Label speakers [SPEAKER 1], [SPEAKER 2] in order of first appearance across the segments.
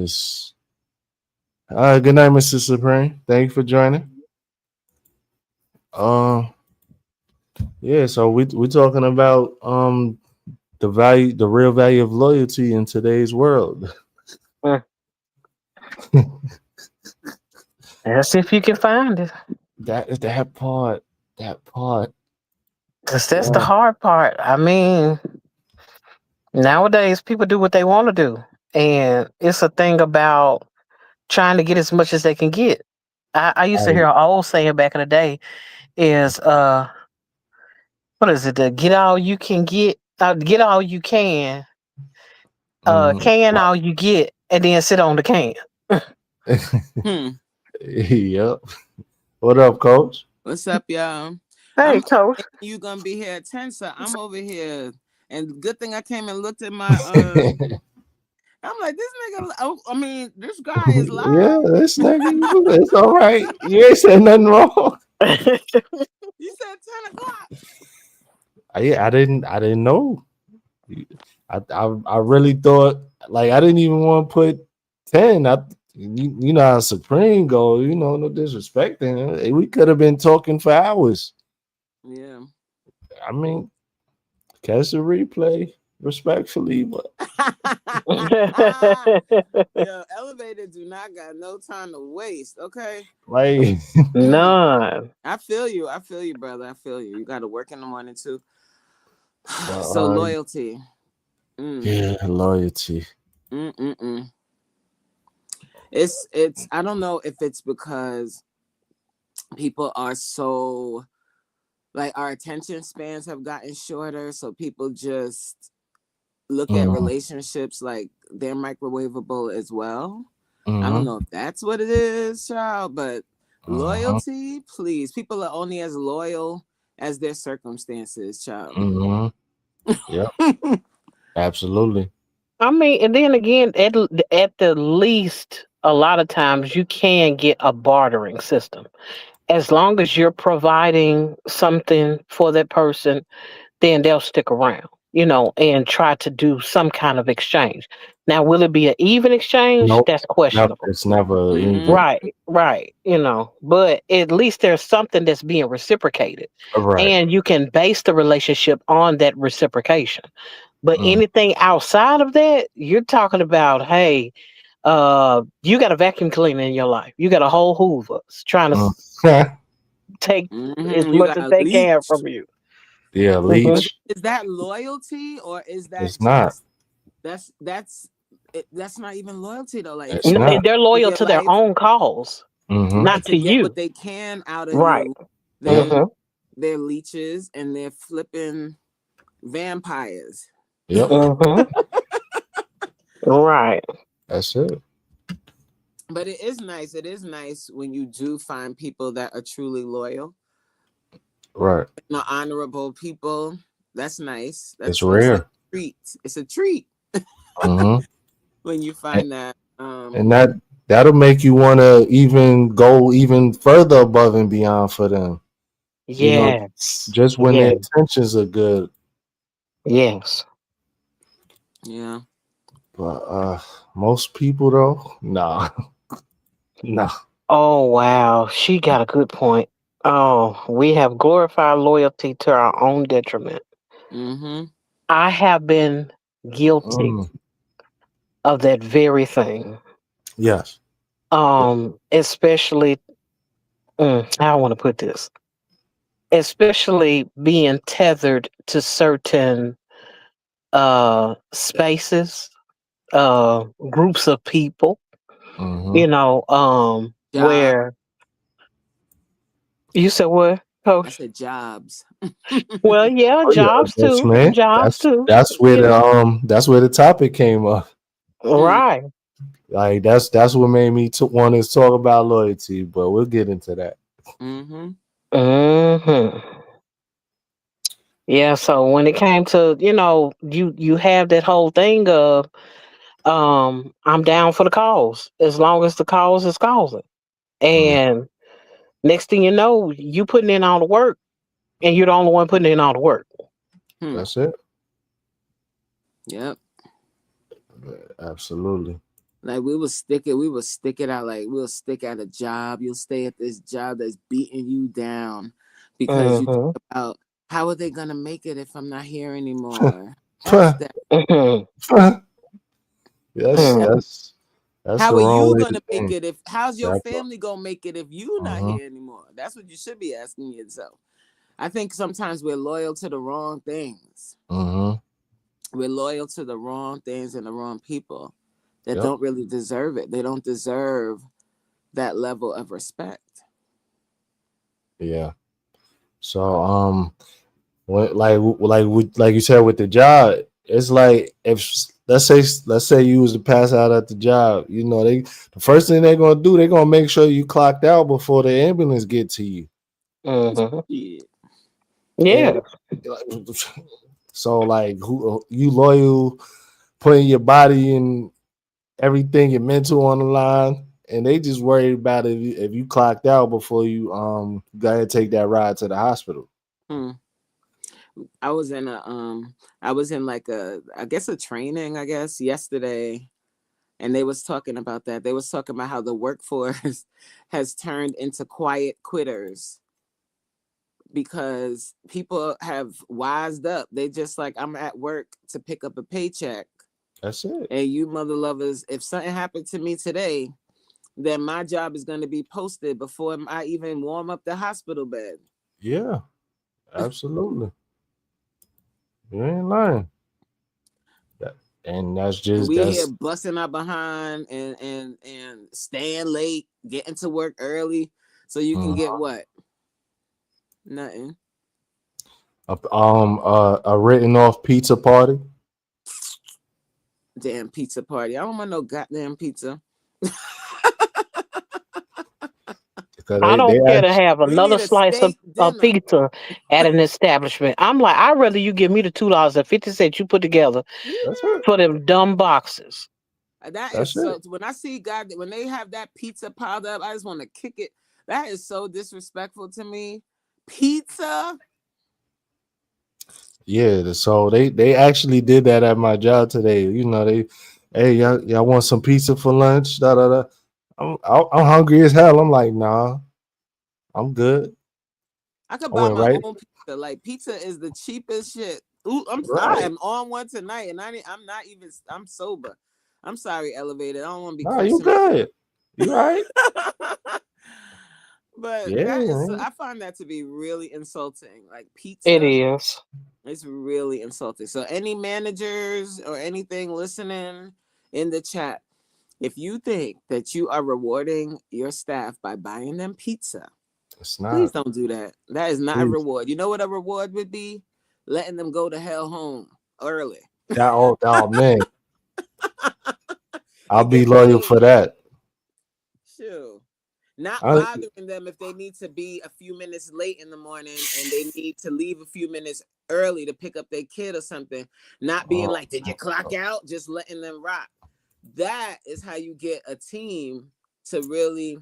[SPEAKER 1] Miss. Good night, Mr. Supreme. Thank you for joining. Uh, yeah. So we talking about the value, the real value of loyalty in today's world.
[SPEAKER 2] Mm, That's if you can find it.
[SPEAKER 1] That part, that part.
[SPEAKER 2] Because that's the
[SPEAKER 1] Yeah.
[SPEAKER 2] hard part. I mean, nowadays people do what they want to do. And it's a thing about trying to get as much as they can get. I used to hear
[SPEAKER 1] Like,
[SPEAKER 2] an old saying back in the day is what is it? The get all you can get all you
[SPEAKER 1] mm,
[SPEAKER 2] can all you get, and then sit on the can.
[SPEAKER 3] Hmm.
[SPEAKER 1] yep. What up, Coach?
[SPEAKER 3] What's up, y'all?
[SPEAKER 2] Hey,
[SPEAKER 3] I'm
[SPEAKER 2] coach.
[SPEAKER 3] thinking you gonna be here at 10, so I'm over here. And good thing I came and looked at my
[SPEAKER 1] yeah,
[SPEAKER 3] I'm like, this nigga, oh, I mean, this guy is live.
[SPEAKER 1] this nigga, it's all right. You ain't said nothing wrong.
[SPEAKER 3] You said 10 o'clock.
[SPEAKER 1] I didn't know. I really thought like I didn't even want to put 10. You know how Supreme go. You know, no disrespecting. We could have been talking for hours.
[SPEAKER 3] Yeah.
[SPEAKER 1] I mean, catch the replay respectfully, but
[SPEAKER 3] Yeah, elevator do not got no time to waste. Okay.
[SPEAKER 1] like,
[SPEAKER 3] Mm.
[SPEAKER 2] None.
[SPEAKER 3] I feel you. I feel you, brother. I feel you. You got to work in the morning too.
[SPEAKER 1] but
[SPEAKER 3] So loyalty. Mm.
[SPEAKER 1] yeah, loyalty.
[SPEAKER 3] Mm-mm-mm. It's I don't know if it's because people are so like our attention spans have gotten shorter, so people just look at
[SPEAKER 1] Mm,
[SPEAKER 3] relationships like they're microwavable as well. I don't
[SPEAKER 1] mm-hmm,
[SPEAKER 3] know if that's what it is, child, but
[SPEAKER 1] mm-hmm,
[SPEAKER 3] loyalty, please. People are only as loyal as their circumstances, child.
[SPEAKER 1] mm-hmm. Yep, absolutely.
[SPEAKER 2] I mean, and then again, at the least, a lot of times you can get a bartering system. As long as you're providing something for that person, then they'll stick around, and try to do some kind of exchange. Now, will it be an even exchange?
[SPEAKER 1] Nope,
[SPEAKER 2] That's
[SPEAKER 1] never.
[SPEAKER 2] questionable.
[SPEAKER 1] It's never
[SPEAKER 3] Mm-hmm.
[SPEAKER 1] even.
[SPEAKER 2] Right, right, but at least there's something that's being reciprocated,
[SPEAKER 1] Right.
[SPEAKER 2] and you can base the relationship on that reciprocation. But
[SPEAKER 1] Mm,
[SPEAKER 2] anything outside of that, you're talking about, hey, you got a vacuum cleaner in your life, you got a whole Hoover trying to
[SPEAKER 1] mm.
[SPEAKER 2] take as
[SPEAKER 3] Mm-hmm. You
[SPEAKER 2] much
[SPEAKER 3] got
[SPEAKER 2] as
[SPEAKER 3] a
[SPEAKER 2] they can
[SPEAKER 3] leech.
[SPEAKER 2] from you.
[SPEAKER 1] yeah,
[SPEAKER 2] Hmm.
[SPEAKER 1] leech.
[SPEAKER 3] Is that loyalty or is that
[SPEAKER 1] It's not.
[SPEAKER 3] just that's not even loyalty though. Like
[SPEAKER 1] It's
[SPEAKER 3] people
[SPEAKER 2] And
[SPEAKER 1] not.
[SPEAKER 2] they're
[SPEAKER 3] in
[SPEAKER 2] loyal
[SPEAKER 3] your
[SPEAKER 2] to their
[SPEAKER 3] life,
[SPEAKER 2] own cause,
[SPEAKER 1] Mm-hmm.
[SPEAKER 3] right,
[SPEAKER 2] not
[SPEAKER 3] to
[SPEAKER 2] to
[SPEAKER 3] get what
[SPEAKER 2] you.
[SPEAKER 3] they can out of
[SPEAKER 2] Right.
[SPEAKER 3] you,
[SPEAKER 1] Yep.
[SPEAKER 3] then
[SPEAKER 2] Hmm.
[SPEAKER 3] they're leeches and they're flipping vampires.
[SPEAKER 1] Yep.
[SPEAKER 2] Hmm. Right.
[SPEAKER 1] That's it.
[SPEAKER 3] But it is nice. It is nice when you do find people that are truly loyal,
[SPEAKER 1] Right.
[SPEAKER 3] honorable people. That's nice.
[SPEAKER 1] It's
[SPEAKER 3] That's like
[SPEAKER 1] rare.
[SPEAKER 3] a treat. It's a treat
[SPEAKER 1] Mm-hmm.
[SPEAKER 3] when you
[SPEAKER 1] And,
[SPEAKER 3] find that.
[SPEAKER 1] and that'll make you want to even go even further above and beyond for them. You know,
[SPEAKER 2] Yes.
[SPEAKER 1] just when their
[SPEAKER 2] Yes.
[SPEAKER 1] intentions are good.
[SPEAKER 2] Yes.
[SPEAKER 3] Yeah.
[SPEAKER 1] But most people though, nah, nah.
[SPEAKER 2] Oh wow, she got a good point. Oh, we have glorified loyalty to our own detriment.
[SPEAKER 3] Mm-hmm.
[SPEAKER 2] I have been guilty
[SPEAKER 1] Mm,
[SPEAKER 2] of that very thing.
[SPEAKER 1] yes.
[SPEAKER 2] Especially, how I want to put this, especially being tethered to certain spaces, groups of people,
[SPEAKER 1] Mm-hmm.
[SPEAKER 3] Job.
[SPEAKER 2] where you said what,
[SPEAKER 3] I
[SPEAKER 2] coach?
[SPEAKER 3] said jobs.
[SPEAKER 2] Well, yeah,
[SPEAKER 1] Oh yeah,
[SPEAKER 2] jobs
[SPEAKER 1] that's
[SPEAKER 2] too.
[SPEAKER 1] man.
[SPEAKER 2] Jobs
[SPEAKER 1] That's
[SPEAKER 2] too.
[SPEAKER 1] that's where the topic came up.
[SPEAKER 3] Mm.
[SPEAKER 2] Right.
[SPEAKER 1] Like that's what made me want to talk about loyalty, but we'll get into that.
[SPEAKER 3] Mm-hmm.
[SPEAKER 2] Hmm. Yeah, so when it came to, you have that whole thing of I'm down for the cause as long as the cause is causing.
[SPEAKER 1] Mm,
[SPEAKER 2] And next thing you know, you putting in all the work and you're the only one putting in all the work.
[SPEAKER 3] Hmm.
[SPEAKER 1] that's it.
[SPEAKER 3] Yep.
[SPEAKER 1] Absolutely.
[SPEAKER 3] Like we will stick it out. Like we'll stick at a job. You'll stay at this job that's beating you down because you think
[SPEAKER 2] Mm-hmm.
[SPEAKER 3] about how are they gonna make it if I'm not here anymore? That's that.
[SPEAKER 2] Mm-hmm.
[SPEAKER 1] Yes,
[SPEAKER 3] That-
[SPEAKER 2] Mm-hmm.
[SPEAKER 1] that's
[SPEAKER 3] How
[SPEAKER 1] the
[SPEAKER 3] are
[SPEAKER 1] wrong
[SPEAKER 3] you
[SPEAKER 1] way to
[SPEAKER 3] gonna make
[SPEAKER 1] think.
[SPEAKER 3] it if how's your
[SPEAKER 1] That part.
[SPEAKER 3] family gonna make it if you not
[SPEAKER 1] Uh-huh.
[SPEAKER 3] here anymore? That's what you should be asking yourself. I think sometimes we're loyal to the wrong things.
[SPEAKER 1] Uh-huh.
[SPEAKER 3] We're loyal to the wrong things and the wrong people that
[SPEAKER 1] Yep.
[SPEAKER 3] don't really deserve it. They don't deserve that level of respect.
[SPEAKER 1] Yeah. So what like you said with the job, it's like if let's say you was to pass out at the job, you know, the first thing they're gonna do, they're gonna make sure you clocked out before the ambulance get to you.
[SPEAKER 2] Mm-hmm.
[SPEAKER 3] Yeah.
[SPEAKER 1] And
[SPEAKER 2] Yeah.
[SPEAKER 1] so like who you loyal, putting your body and everything, your mental on the line, and they just worried about if you clocked out before you gotta take that ride to the hospital.
[SPEAKER 3] Hmm. I was in a I was in like a I guess a training, I guess, yesterday, and they was talking about that. They was talking about how the workforce has turned into quiet quitters because people have wised up. They just like, I'm at work to pick up a paycheck.
[SPEAKER 1] That's it.
[SPEAKER 3] And you mother lovers, if something happened to me today, then my job is going to be posted before I even warm up the hospital bed.
[SPEAKER 1] Yeah, absolutely. You ain't lying. That- And that's
[SPEAKER 3] And
[SPEAKER 1] just
[SPEAKER 3] we here
[SPEAKER 1] that's
[SPEAKER 3] busting our behind and staying late, getting to work early, so you can
[SPEAKER 1] mm,
[SPEAKER 3] get what? Nothing.
[SPEAKER 1] a written off pizza party.
[SPEAKER 3] Damn pizza party. I don't want no goddamn pizza.
[SPEAKER 1] Because
[SPEAKER 2] I
[SPEAKER 1] they
[SPEAKER 2] don't care to
[SPEAKER 1] actually
[SPEAKER 2] have
[SPEAKER 3] We
[SPEAKER 2] another
[SPEAKER 3] need a
[SPEAKER 2] slice
[SPEAKER 3] steak
[SPEAKER 2] of
[SPEAKER 3] dinner.
[SPEAKER 2] pizza at an establishment. I'm like, I'd rather you give me the $2.50 you put together
[SPEAKER 1] that's it.
[SPEAKER 2] for them dumb boxes.
[SPEAKER 3] That is
[SPEAKER 1] That's
[SPEAKER 3] so.
[SPEAKER 1] it.
[SPEAKER 3] When I see God, when they have that pizza piled up, I just want to kick it. That is so disrespectful to me. Pizza.
[SPEAKER 1] Yeah, so they actually did that at my job today. You know, hey, y'all want some pizza for lunch? Da da da. I'm hungry as hell. I'm like, nah, I'm good.
[SPEAKER 3] I could
[SPEAKER 1] I
[SPEAKER 3] buy
[SPEAKER 1] went
[SPEAKER 3] my
[SPEAKER 1] right,
[SPEAKER 3] own pizza. Like pizza is the cheapest shit. I
[SPEAKER 1] right.
[SPEAKER 3] am on one tonight, and I'm not even. I'm sober. I'm sorry, elevated. I don't want to be
[SPEAKER 1] Nah, you
[SPEAKER 3] cursing.
[SPEAKER 1] good. You right?
[SPEAKER 3] But
[SPEAKER 1] Yeah,
[SPEAKER 3] that is.
[SPEAKER 1] man.
[SPEAKER 3] I find that to be really insulting. Like
[SPEAKER 2] It
[SPEAKER 3] pizza.
[SPEAKER 2] is.
[SPEAKER 3] It's really insulting. So any managers or anything listening in the chat, if you think that you are rewarding your staff by buying them pizza,
[SPEAKER 1] It's
[SPEAKER 3] please
[SPEAKER 1] not.
[SPEAKER 3] don't do that. That is not a
[SPEAKER 1] Please.
[SPEAKER 3] reward. You know what a reward would be? Letting them go to hell home early.
[SPEAKER 1] Oh man, I'll
[SPEAKER 3] You
[SPEAKER 1] be
[SPEAKER 3] get
[SPEAKER 1] loyal
[SPEAKER 3] paid.
[SPEAKER 1] for that.
[SPEAKER 3] Sure. Not
[SPEAKER 1] I,
[SPEAKER 3] bothering them if they need to be a few minutes late in the morning and they need to leave a few minutes early to pick up their kid or something. Not being
[SPEAKER 1] oh,
[SPEAKER 3] like, did you clock out? Just letting them rock. That is how you get a team to really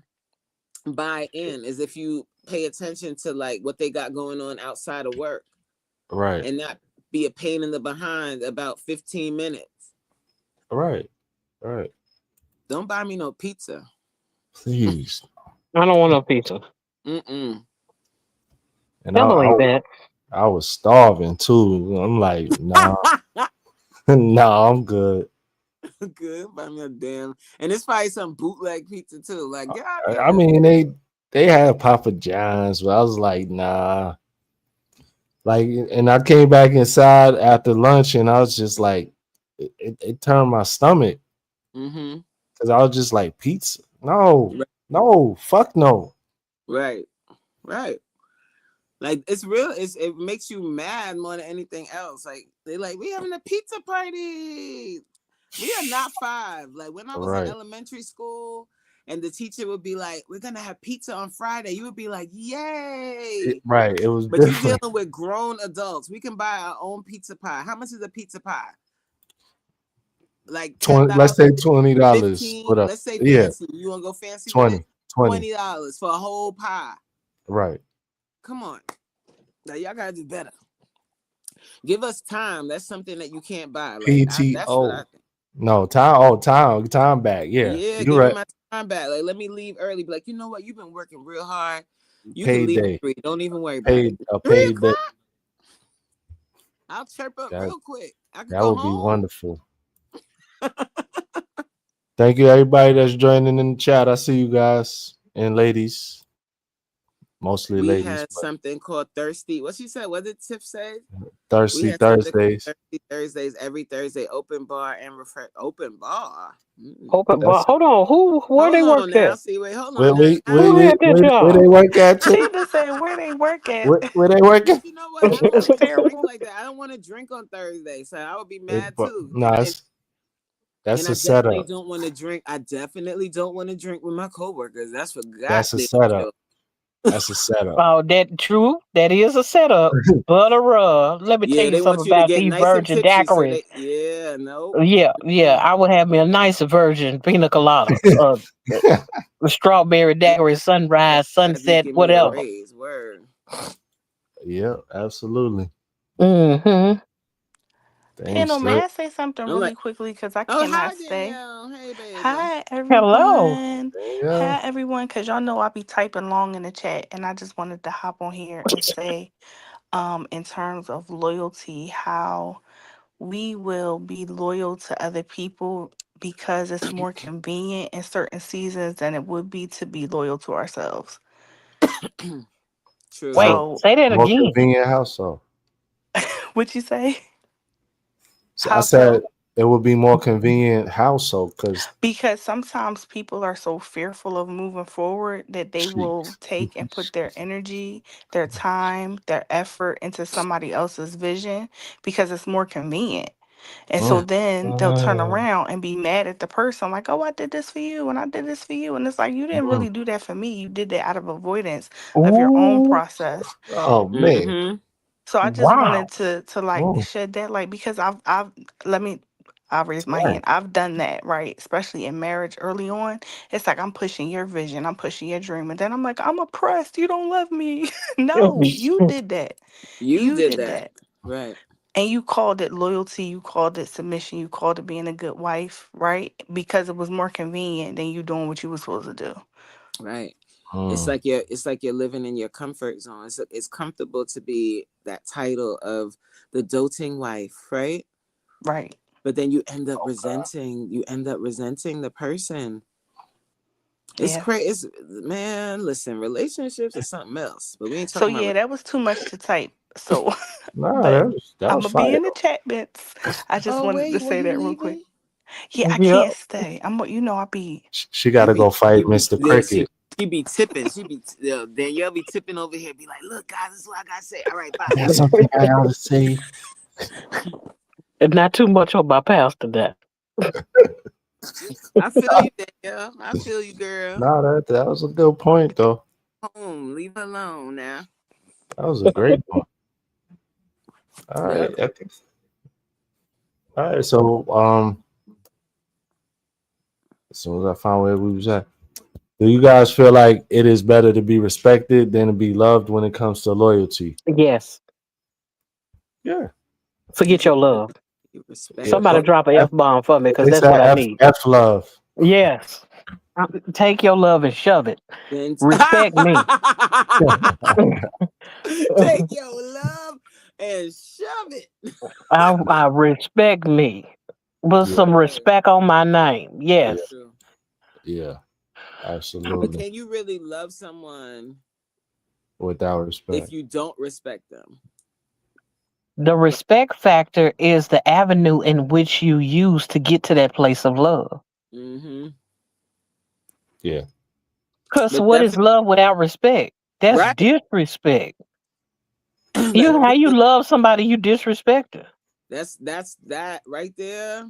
[SPEAKER 3] buy in, is if you pay attention to like what they got going on outside of work
[SPEAKER 1] right,
[SPEAKER 3] and not be a pain in the behind about 15 minutes.
[SPEAKER 1] right, right.
[SPEAKER 3] Don't buy me no pizza.
[SPEAKER 1] Please.
[SPEAKER 2] I don't want no pizza.
[SPEAKER 3] Mm-mm.
[SPEAKER 1] And
[SPEAKER 2] Don't believe that.
[SPEAKER 1] I was starving too. I'm like, nah, nah, I'm good.
[SPEAKER 3] Good. Buy me a damn. And it's probably some bootleg pizza too. Like, get out of
[SPEAKER 1] I
[SPEAKER 3] here.
[SPEAKER 1] mean, they had Papa John's, but I was like, nah. Like, and I came back inside after lunch, and I was just like, it turned my stomach
[SPEAKER 3] Mm-hmm.
[SPEAKER 1] because I was just like, pizza? No,
[SPEAKER 3] Right.
[SPEAKER 1] no, fuck no.
[SPEAKER 3] Right. Right. Like it's real. It makes you mad more than anything else. Like they like, we having a pizza party. We are not five. Like when I was in
[SPEAKER 1] Right,
[SPEAKER 3] elementary school and the teacher would be like, we're gonna have pizza on Friday. You would be like, yay.
[SPEAKER 1] right. It was
[SPEAKER 3] But you
[SPEAKER 1] different.
[SPEAKER 3] dealing with grown adults. We can buy our own pizza pie. How much is a pizza pie? Like
[SPEAKER 1] 20,
[SPEAKER 3] $10,
[SPEAKER 1] let's say $20 for
[SPEAKER 3] 15.
[SPEAKER 1] the
[SPEAKER 3] Let's say
[SPEAKER 1] yeah,
[SPEAKER 3] fancy. You wanna go fancy with it?
[SPEAKER 1] 20, 20.
[SPEAKER 3] $20 for a whole pie.
[SPEAKER 1] Right.
[SPEAKER 3] Come on. Now y'all gotta do better. Give us time. That's something that you can't buy. Like that's what I
[SPEAKER 1] PTO.
[SPEAKER 3] think.
[SPEAKER 1] No, time. Oh, time back. Yeah,
[SPEAKER 3] Yeah,
[SPEAKER 1] you're
[SPEAKER 3] give me
[SPEAKER 1] right.
[SPEAKER 3] my time back. Like, let me leave early. Be like, you know what? You've been working real hard. You can leave at
[SPEAKER 1] Payday.
[SPEAKER 3] 3. Don't even worry about it.
[SPEAKER 1] Paid a
[SPEAKER 3] 3 o'clock?
[SPEAKER 1] payday.
[SPEAKER 3] I'll chirp up
[SPEAKER 1] That
[SPEAKER 3] real quick. I could
[SPEAKER 1] that
[SPEAKER 3] go
[SPEAKER 1] would be
[SPEAKER 3] home.
[SPEAKER 1] wonderful. Thank you, everybody that's joining in the chat. I see you guys and ladies, mostly
[SPEAKER 3] We
[SPEAKER 1] ladies,
[SPEAKER 3] had
[SPEAKER 1] but
[SPEAKER 3] something called Thirsty. What she said? What did Tiff say? We
[SPEAKER 1] thirsty
[SPEAKER 3] had something called
[SPEAKER 1] Thursdays.
[SPEAKER 3] Thirsty Thursdays every Thursday. Open bar and refresh. Open bar.
[SPEAKER 2] Open bar.
[SPEAKER 1] That's
[SPEAKER 2] Hold on. Where they
[SPEAKER 3] Hold on
[SPEAKER 2] work
[SPEAKER 3] now.
[SPEAKER 2] at?
[SPEAKER 3] See, wait, hold
[SPEAKER 1] where
[SPEAKER 3] on now.
[SPEAKER 1] we
[SPEAKER 2] Who had that
[SPEAKER 1] where
[SPEAKER 2] job?
[SPEAKER 1] they work at too.
[SPEAKER 4] She just said where they work at.
[SPEAKER 1] Where they working?
[SPEAKER 3] But you know what? I don't like to drink like that. I don't want to drink on Thursday, so I would be mad too.
[SPEAKER 1] No,
[SPEAKER 3] And
[SPEAKER 1] that's
[SPEAKER 3] I
[SPEAKER 1] a
[SPEAKER 3] definitely
[SPEAKER 1] setup.
[SPEAKER 3] don't want to drink. I definitely don't want to drink with my coworkers. That's for
[SPEAKER 1] That's a
[SPEAKER 3] goddamn
[SPEAKER 1] setup.
[SPEAKER 3] sure.
[SPEAKER 1] That's a setup.
[SPEAKER 2] Oh, that true. That is a setup. But let me tell
[SPEAKER 3] Yeah,
[SPEAKER 2] you
[SPEAKER 3] they
[SPEAKER 2] something
[SPEAKER 3] want you to
[SPEAKER 2] about
[SPEAKER 3] get
[SPEAKER 2] these
[SPEAKER 3] nice and
[SPEAKER 2] virgin
[SPEAKER 3] tipsy. So
[SPEAKER 2] daiquiris.
[SPEAKER 3] they, yeah, no.
[SPEAKER 2] Yeah. I would have me a nice virgin pina colada, strawberry daiquiri,
[SPEAKER 3] That
[SPEAKER 2] sunrise,
[SPEAKER 3] just
[SPEAKER 2] sunset,
[SPEAKER 3] give me a
[SPEAKER 2] whatever.
[SPEAKER 3] raise. Word.
[SPEAKER 1] Yeah, absolutely.
[SPEAKER 2] Mm-hmm.
[SPEAKER 1] Thanks,
[SPEAKER 4] Panel, may
[SPEAKER 1] sir.
[SPEAKER 4] I say something
[SPEAKER 3] I'm
[SPEAKER 4] really
[SPEAKER 3] like,
[SPEAKER 4] quickly because I
[SPEAKER 3] oh,
[SPEAKER 4] cannot
[SPEAKER 3] hi
[SPEAKER 4] stay.
[SPEAKER 3] Danielle. Hey, baby.
[SPEAKER 4] Hi
[SPEAKER 2] Hello.
[SPEAKER 4] everyone.
[SPEAKER 1] Yeah.
[SPEAKER 4] Hi everyone, because y'all know I be typing long in the chat, and I just wanted to hop on here and say, in terms of loyalty, how we will be loyal to other people because it's more convenient in certain seasons than it would be to be loyal to ourselves.
[SPEAKER 3] True.
[SPEAKER 2] Wait,
[SPEAKER 4] So,
[SPEAKER 2] say that
[SPEAKER 1] More
[SPEAKER 2] again.
[SPEAKER 1] convenient household.
[SPEAKER 4] what you say?
[SPEAKER 1] So I
[SPEAKER 4] How
[SPEAKER 1] said
[SPEAKER 4] so?
[SPEAKER 1] it would be more convenient household because
[SPEAKER 4] Because sometimes people are so fearful of moving forward that they will
[SPEAKER 1] jeez.
[SPEAKER 4] take and put their energy, their time, their effort into somebody else's vision because it's more convenient. And so
[SPEAKER 1] Mm.
[SPEAKER 4] then they'll turn
[SPEAKER 1] Mm.
[SPEAKER 4] around and be mad at the person, like, oh, I did this for you and I did this for you. And it's like, you didn't
[SPEAKER 1] Mm.
[SPEAKER 4] really do that for me. You did that out of avoidance of your own
[SPEAKER 2] Ooh,
[SPEAKER 4] process.
[SPEAKER 1] Oh man.
[SPEAKER 3] Mm-hmm.
[SPEAKER 4] So I just
[SPEAKER 2] wow.
[SPEAKER 4] wanted to like
[SPEAKER 1] Mm.
[SPEAKER 4] shed that light because I've let me I'll raise my
[SPEAKER 1] Dang.
[SPEAKER 4] hand. I've done that, right? Especially in marriage early on. It's like I'm pushing your vision, I'm pushing your dream. And then I'm like, I'm oppressed. You don't love me. No, you did that.
[SPEAKER 3] You
[SPEAKER 4] You
[SPEAKER 3] did
[SPEAKER 4] did
[SPEAKER 3] that.
[SPEAKER 4] that.
[SPEAKER 3] Right.
[SPEAKER 4] And you called it loyalty, you called it submission, you called it being a good wife, right? Because it was more convenient than you doing what you were supposed to do.
[SPEAKER 3] Right.
[SPEAKER 1] Mm.
[SPEAKER 3] It's like you're living in your comfort zone. It's comfortable to be that title of the doting wife, right?
[SPEAKER 4] Right.
[SPEAKER 3] But then
[SPEAKER 1] Okay.
[SPEAKER 3] you end up resenting the person. It's
[SPEAKER 4] Yeah.
[SPEAKER 3] crazy. It's, man, listen, relationships is something else. But we ain't
[SPEAKER 4] So
[SPEAKER 3] talking about
[SPEAKER 4] yeah, that was too much to type. So
[SPEAKER 1] Nah,
[SPEAKER 4] but
[SPEAKER 1] that
[SPEAKER 4] I'm
[SPEAKER 1] was
[SPEAKER 4] gonna be
[SPEAKER 1] fire
[SPEAKER 4] in the
[SPEAKER 1] though.
[SPEAKER 4] chat bits. I just
[SPEAKER 3] oh
[SPEAKER 4] wanted to
[SPEAKER 3] wait, were
[SPEAKER 4] say
[SPEAKER 3] you
[SPEAKER 4] that real quick.
[SPEAKER 3] leaving?
[SPEAKER 4] Yeah, I
[SPEAKER 2] Yeah.
[SPEAKER 4] can't stay. I be
[SPEAKER 1] She got
[SPEAKER 3] You
[SPEAKER 1] to
[SPEAKER 3] be
[SPEAKER 1] go fight
[SPEAKER 3] you be
[SPEAKER 1] Mr.
[SPEAKER 3] yeah,
[SPEAKER 1] Cricket.
[SPEAKER 3] she be tipping. Danielle be tipping over here, be like, look, guys, this is what I gotta say. All right, bye.
[SPEAKER 1] I got something I gotta say.
[SPEAKER 2] And not too much on my pastor that.
[SPEAKER 3] I feel you, Danielle. I feel you, girl.
[SPEAKER 1] Nah, that was a good point though.
[SPEAKER 3] Home, leave her alone now.
[SPEAKER 1] That was a great point. All
[SPEAKER 3] Yeah.
[SPEAKER 1] right. All right. So as soon as I found where we was at, do you guys feel like it is better to be respected than to be loved when it comes to loyalty?
[SPEAKER 2] Yes.
[SPEAKER 1] Yeah.
[SPEAKER 2] Forget your love.
[SPEAKER 3] You respect
[SPEAKER 1] Yeah.
[SPEAKER 2] Somebody drop an
[SPEAKER 1] F,
[SPEAKER 2] F bomb for me because
[SPEAKER 1] they
[SPEAKER 2] that's
[SPEAKER 1] said
[SPEAKER 2] what I need.
[SPEAKER 1] F love.
[SPEAKER 2] Yes. Take your love and shove it.
[SPEAKER 3] then.
[SPEAKER 2] Respect me.
[SPEAKER 3] Take your love and shove it.
[SPEAKER 2] I respect me. With
[SPEAKER 1] Yeah.
[SPEAKER 2] some
[SPEAKER 3] Word.
[SPEAKER 2] respect on my name.
[SPEAKER 1] Yeah.
[SPEAKER 2] Yes.
[SPEAKER 3] True.
[SPEAKER 1] Yeah.
[SPEAKER 3] But
[SPEAKER 1] Absolutely.
[SPEAKER 3] can you really love someone
[SPEAKER 1] Without
[SPEAKER 3] if
[SPEAKER 1] respect.
[SPEAKER 3] you don't respect them?
[SPEAKER 2] The respect factor is the avenue in which you use to get to that place of love.
[SPEAKER 3] Mm-hmm.
[SPEAKER 1] Yeah.
[SPEAKER 2] Because
[SPEAKER 3] But
[SPEAKER 2] what is
[SPEAKER 3] definitely
[SPEAKER 2] love without respect? That's
[SPEAKER 3] right.
[SPEAKER 2] disrespect.
[SPEAKER 3] Like
[SPEAKER 2] How you
[SPEAKER 3] really,
[SPEAKER 2] love somebody you disrespect her.
[SPEAKER 3] that's that right there.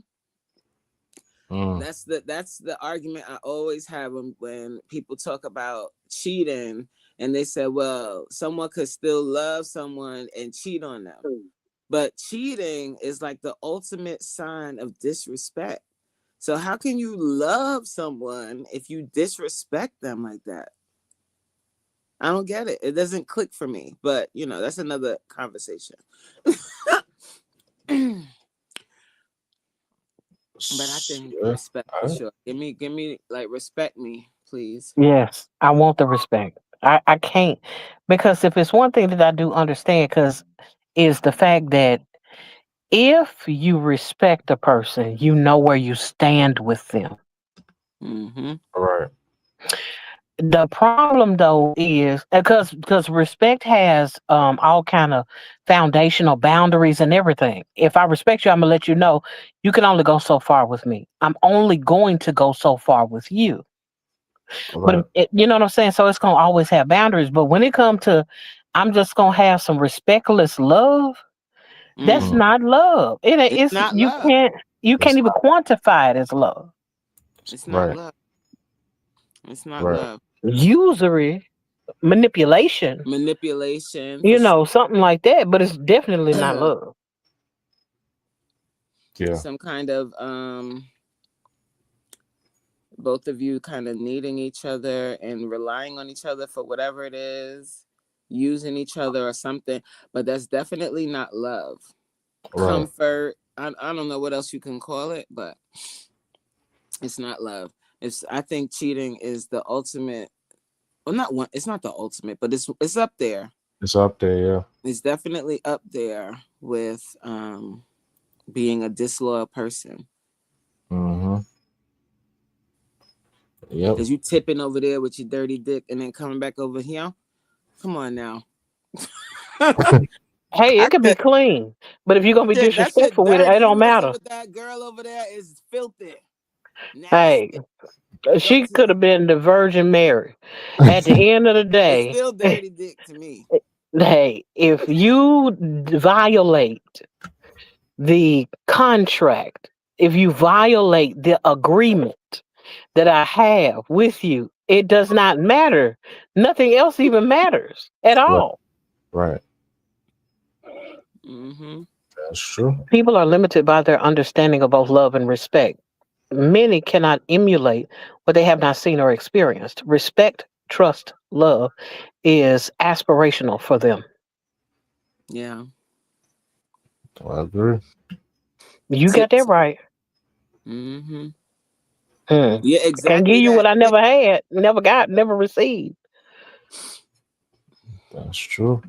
[SPEAKER 1] Mm.
[SPEAKER 3] That's the argument I always have when people talk about cheating and they say, well, someone could still love someone and cheat on them. But cheating is like the ultimate sign of disrespect. So how can you love someone if you disrespect them like that? I don't get it. It doesn't click for me. But that's another conversation. But I think
[SPEAKER 1] Yeah.
[SPEAKER 3] respect
[SPEAKER 1] All
[SPEAKER 3] for
[SPEAKER 1] right.
[SPEAKER 3] sure. Give me like respect me, please.
[SPEAKER 2] Yes, I want the respect. I can't, because if it's one thing that I do understand, because is the fact that if you respect a person, you know where you stand with them.
[SPEAKER 3] Mm-hmm.
[SPEAKER 1] All right.
[SPEAKER 2] The problem though is because respect has all kind of foundational boundaries and everything. If I respect you, I'm gonna let you know you can only go so far with me. I'm only going to go so far with you.
[SPEAKER 1] All
[SPEAKER 2] But
[SPEAKER 1] right.
[SPEAKER 2] you know what I'm saying? So it's gonna always have boundaries. But when it comes to I'm just gonna have some respectless love, that's
[SPEAKER 3] Mm.
[SPEAKER 1] Mm.
[SPEAKER 2] not love.
[SPEAKER 3] It's
[SPEAKER 2] It's
[SPEAKER 3] not love.
[SPEAKER 2] you can't
[SPEAKER 1] It's
[SPEAKER 2] even quantify it as love.
[SPEAKER 3] It's not
[SPEAKER 1] right.
[SPEAKER 3] love. It's not
[SPEAKER 1] Right.
[SPEAKER 3] love.
[SPEAKER 2] Usury, manipulation,
[SPEAKER 3] Manipulation for sure.
[SPEAKER 2] something like that, but it's definitely not love.
[SPEAKER 1] Yeah.
[SPEAKER 3] Some kind of both of you kind of needing each other and relying on each other for whatever it is, using each other or something. But that's definitely not love.
[SPEAKER 1] Right.
[SPEAKER 3] Comfort. I don't know what else you can call it, but it's not love. I think cheating is the ultimate. Well, not one. It's not the ultimate, but it's up there.
[SPEAKER 1] It's up there. Yeah.
[SPEAKER 3] It's definitely up there with being a disloyal person.
[SPEAKER 1] Mm-hmm. Yep.
[SPEAKER 3] Cause you tipping over there with your dirty dick and then coming back over here. Come on now.
[SPEAKER 2] Hey,
[SPEAKER 3] I
[SPEAKER 2] it could be
[SPEAKER 3] could
[SPEAKER 2] clean, but if you're gonna be
[SPEAKER 3] that shit
[SPEAKER 2] disrespectful with it,
[SPEAKER 3] dirty.
[SPEAKER 2] it
[SPEAKER 3] You
[SPEAKER 2] don't
[SPEAKER 3] messing
[SPEAKER 2] matter.
[SPEAKER 3] with that girl over there is filthy.
[SPEAKER 2] Hey,
[SPEAKER 3] Nasty.
[SPEAKER 2] she could
[SPEAKER 3] Filthy.
[SPEAKER 2] have been the Virgin Mary. At the end of the
[SPEAKER 3] It's
[SPEAKER 2] day,
[SPEAKER 3] still dirty dick to me.
[SPEAKER 2] hey, if you violate the contract, if you violate the agreement that I have with you, it does not matter. Nothing else even matters at
[SPEAKER 1] Right.
[SPEAKER 2] all.
[SPEAKER 1] Right.
[SPEAKER 3] Mm-hmm.
[SPEAKER 1] That's true.
[SPEAKER 2] People are limited by their understanding of both love and respect. Many cannot emulate what they have not seen or experienced. Respect, trust, love is aspirational for them.
[SPEAKER 3] Yeah.
[SPEAKER 1] I agree.
[SPEAKER 2] You got that
[SPEAKER 3] Tips.
[SPEAKER 2] right.
[SPEAKER 3] Mm-hmm.
[SPEAKER 2] Hmm.
[SPEAKER 3] Yeah,
[SPEAKER 2] I can't give
[SPEAKER 3] exactly
[SPEAKER 2] you what
[SPEAKER 3] that.
[SPEAKER 2] I never had, never got, never received.
[SPEAKER 1] That's true.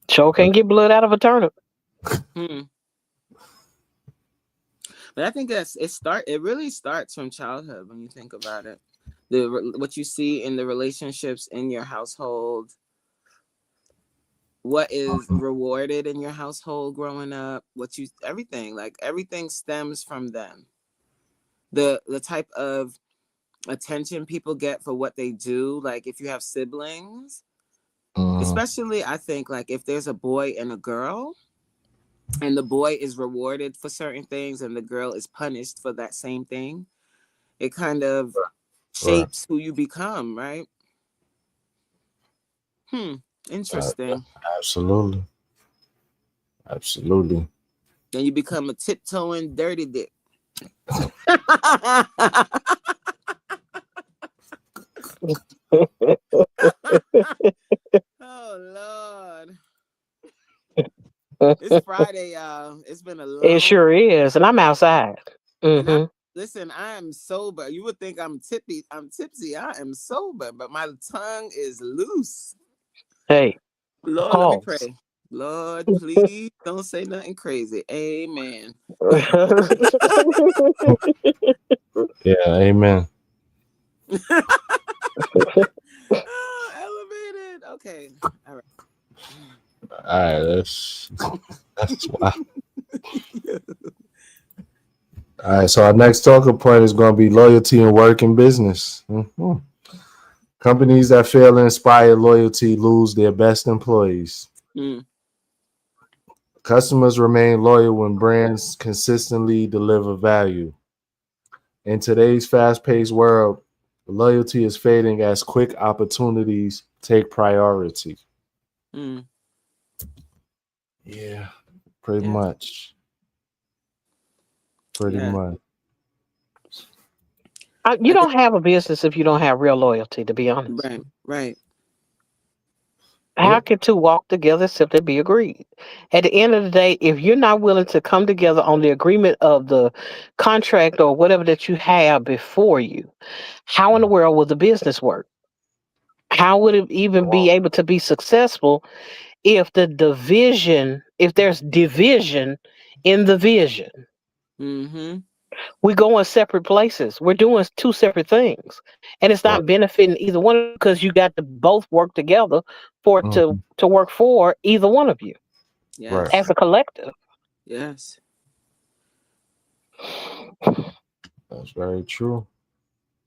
[SPEAKER 2] Sure
[SPEAKER 1] Uh,
[SPEAKER 2] can't get blood out of a turnip.
[SPEAKER 3] Hmm. But I think it really starts from childhood when you think about it. What you see in the relationships in your household, what is rewarded in your household growing up, everything, like everything stems from them. The type of attention people get for what they do, like if you have siblings,
[SPEAKER 1] mm,
[SPEAKER 3] especially I think like if there's a boy and a girl and the boy is rewarded for certain things and the girl is punished for that same thing, it kind of
[SPEAKER 1] right.
[SPEAKER 3] shapes who you become, right? Hmm.
[SPEAKER 1] Uh,
[SPEAKER 3] Interesting.
[SPEAKER 1] absolutely. Absolutely.
[SPEAKER 3] Then you become a tiptoeing dirty dick. Oh Lord. It's Friday, y'all. It's been a
[SPEAKER 2] It
[SPEAKER 3] long
[SPEAKER 2] sure is, and I'm outside.
[SPEAKER 3] and I
[SPEAKER 2] Hmm.
[SPEAKER 3] listen, I am sober. You would think I'm tipsy. I am sober, but my tongue is loose.
[SPEAKER 2] Hey,
[SPEAKER 3] Lord, let me
[SPEAKER 2] pause.
[SPEAKER 3] pray. Lord, please don't say nothing crazy. Amen.
[SPEAKER 1] Yeah. Amen.
[SPEAKER 3] Oh, elevated. Okay. All right.
[SPEAKER 1] All right. That's why. All right. So our next talking point is going to be loyalty in work and business. Mhm. Companies that fail to inspire loyalty lose their best employees.
[SPEAKER 3] Mm,
[SPEAKER 1] Customers remain loyal when brands consistently deliver value. In today's fast paced world, loyalty is fading as quick opportunities take priority.
[SPEAKER 3] mm.
[SPEAKER 1] Yeah, pretty
[SPEAKER 3] Yeah.
[SPEAKER 1] much. Pretty
[SPEAKER 3] Yeah.
[SPEAKER 1] much.
[SPEAKER 2] You
[SPEAKER 3] I think
[SPEAKER 2] don't have a business if you don't have real loyalty, to be honest.
[SPEAKER 3] right, right.
[SPEAKER 2] How can two walk together except they be agreed? At the end of the day, if you're not willing to come together on the agreement of the contract or whatever that you have before you, how in the world will the business work? How would it even be able to be successful if if there's division in the vision?
[SPEAKER 3] Mm-hmm.
[SPEAKER 2] We go in separate places. We're doing two separate things, and it's
[SPEAKER 1] Right.
[SPEAKER 2] not benefiting either one because you got to both work together for it
[SPEAKER 1] Mhm.
[SPEAKER 2] to work for either one of you
[SPEAKER 1] Right.
[SPEAKER 3] Yes.
[SPEAKER 2] as a collective.
[SPEAKER 3] Yes.
[SPEAKER 1] That's very true.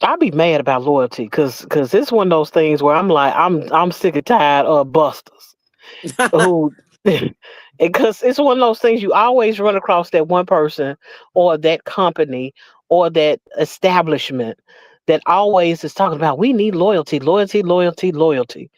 [SPEAKER 2] I'd be mad about loyalty because it's one of those things where I'm like I'm sick and tired of busters who because it's one of those things you always run across that one person or that company or that establishment that always is talking about we need loyalty, loyalty, loyalty, loyalty.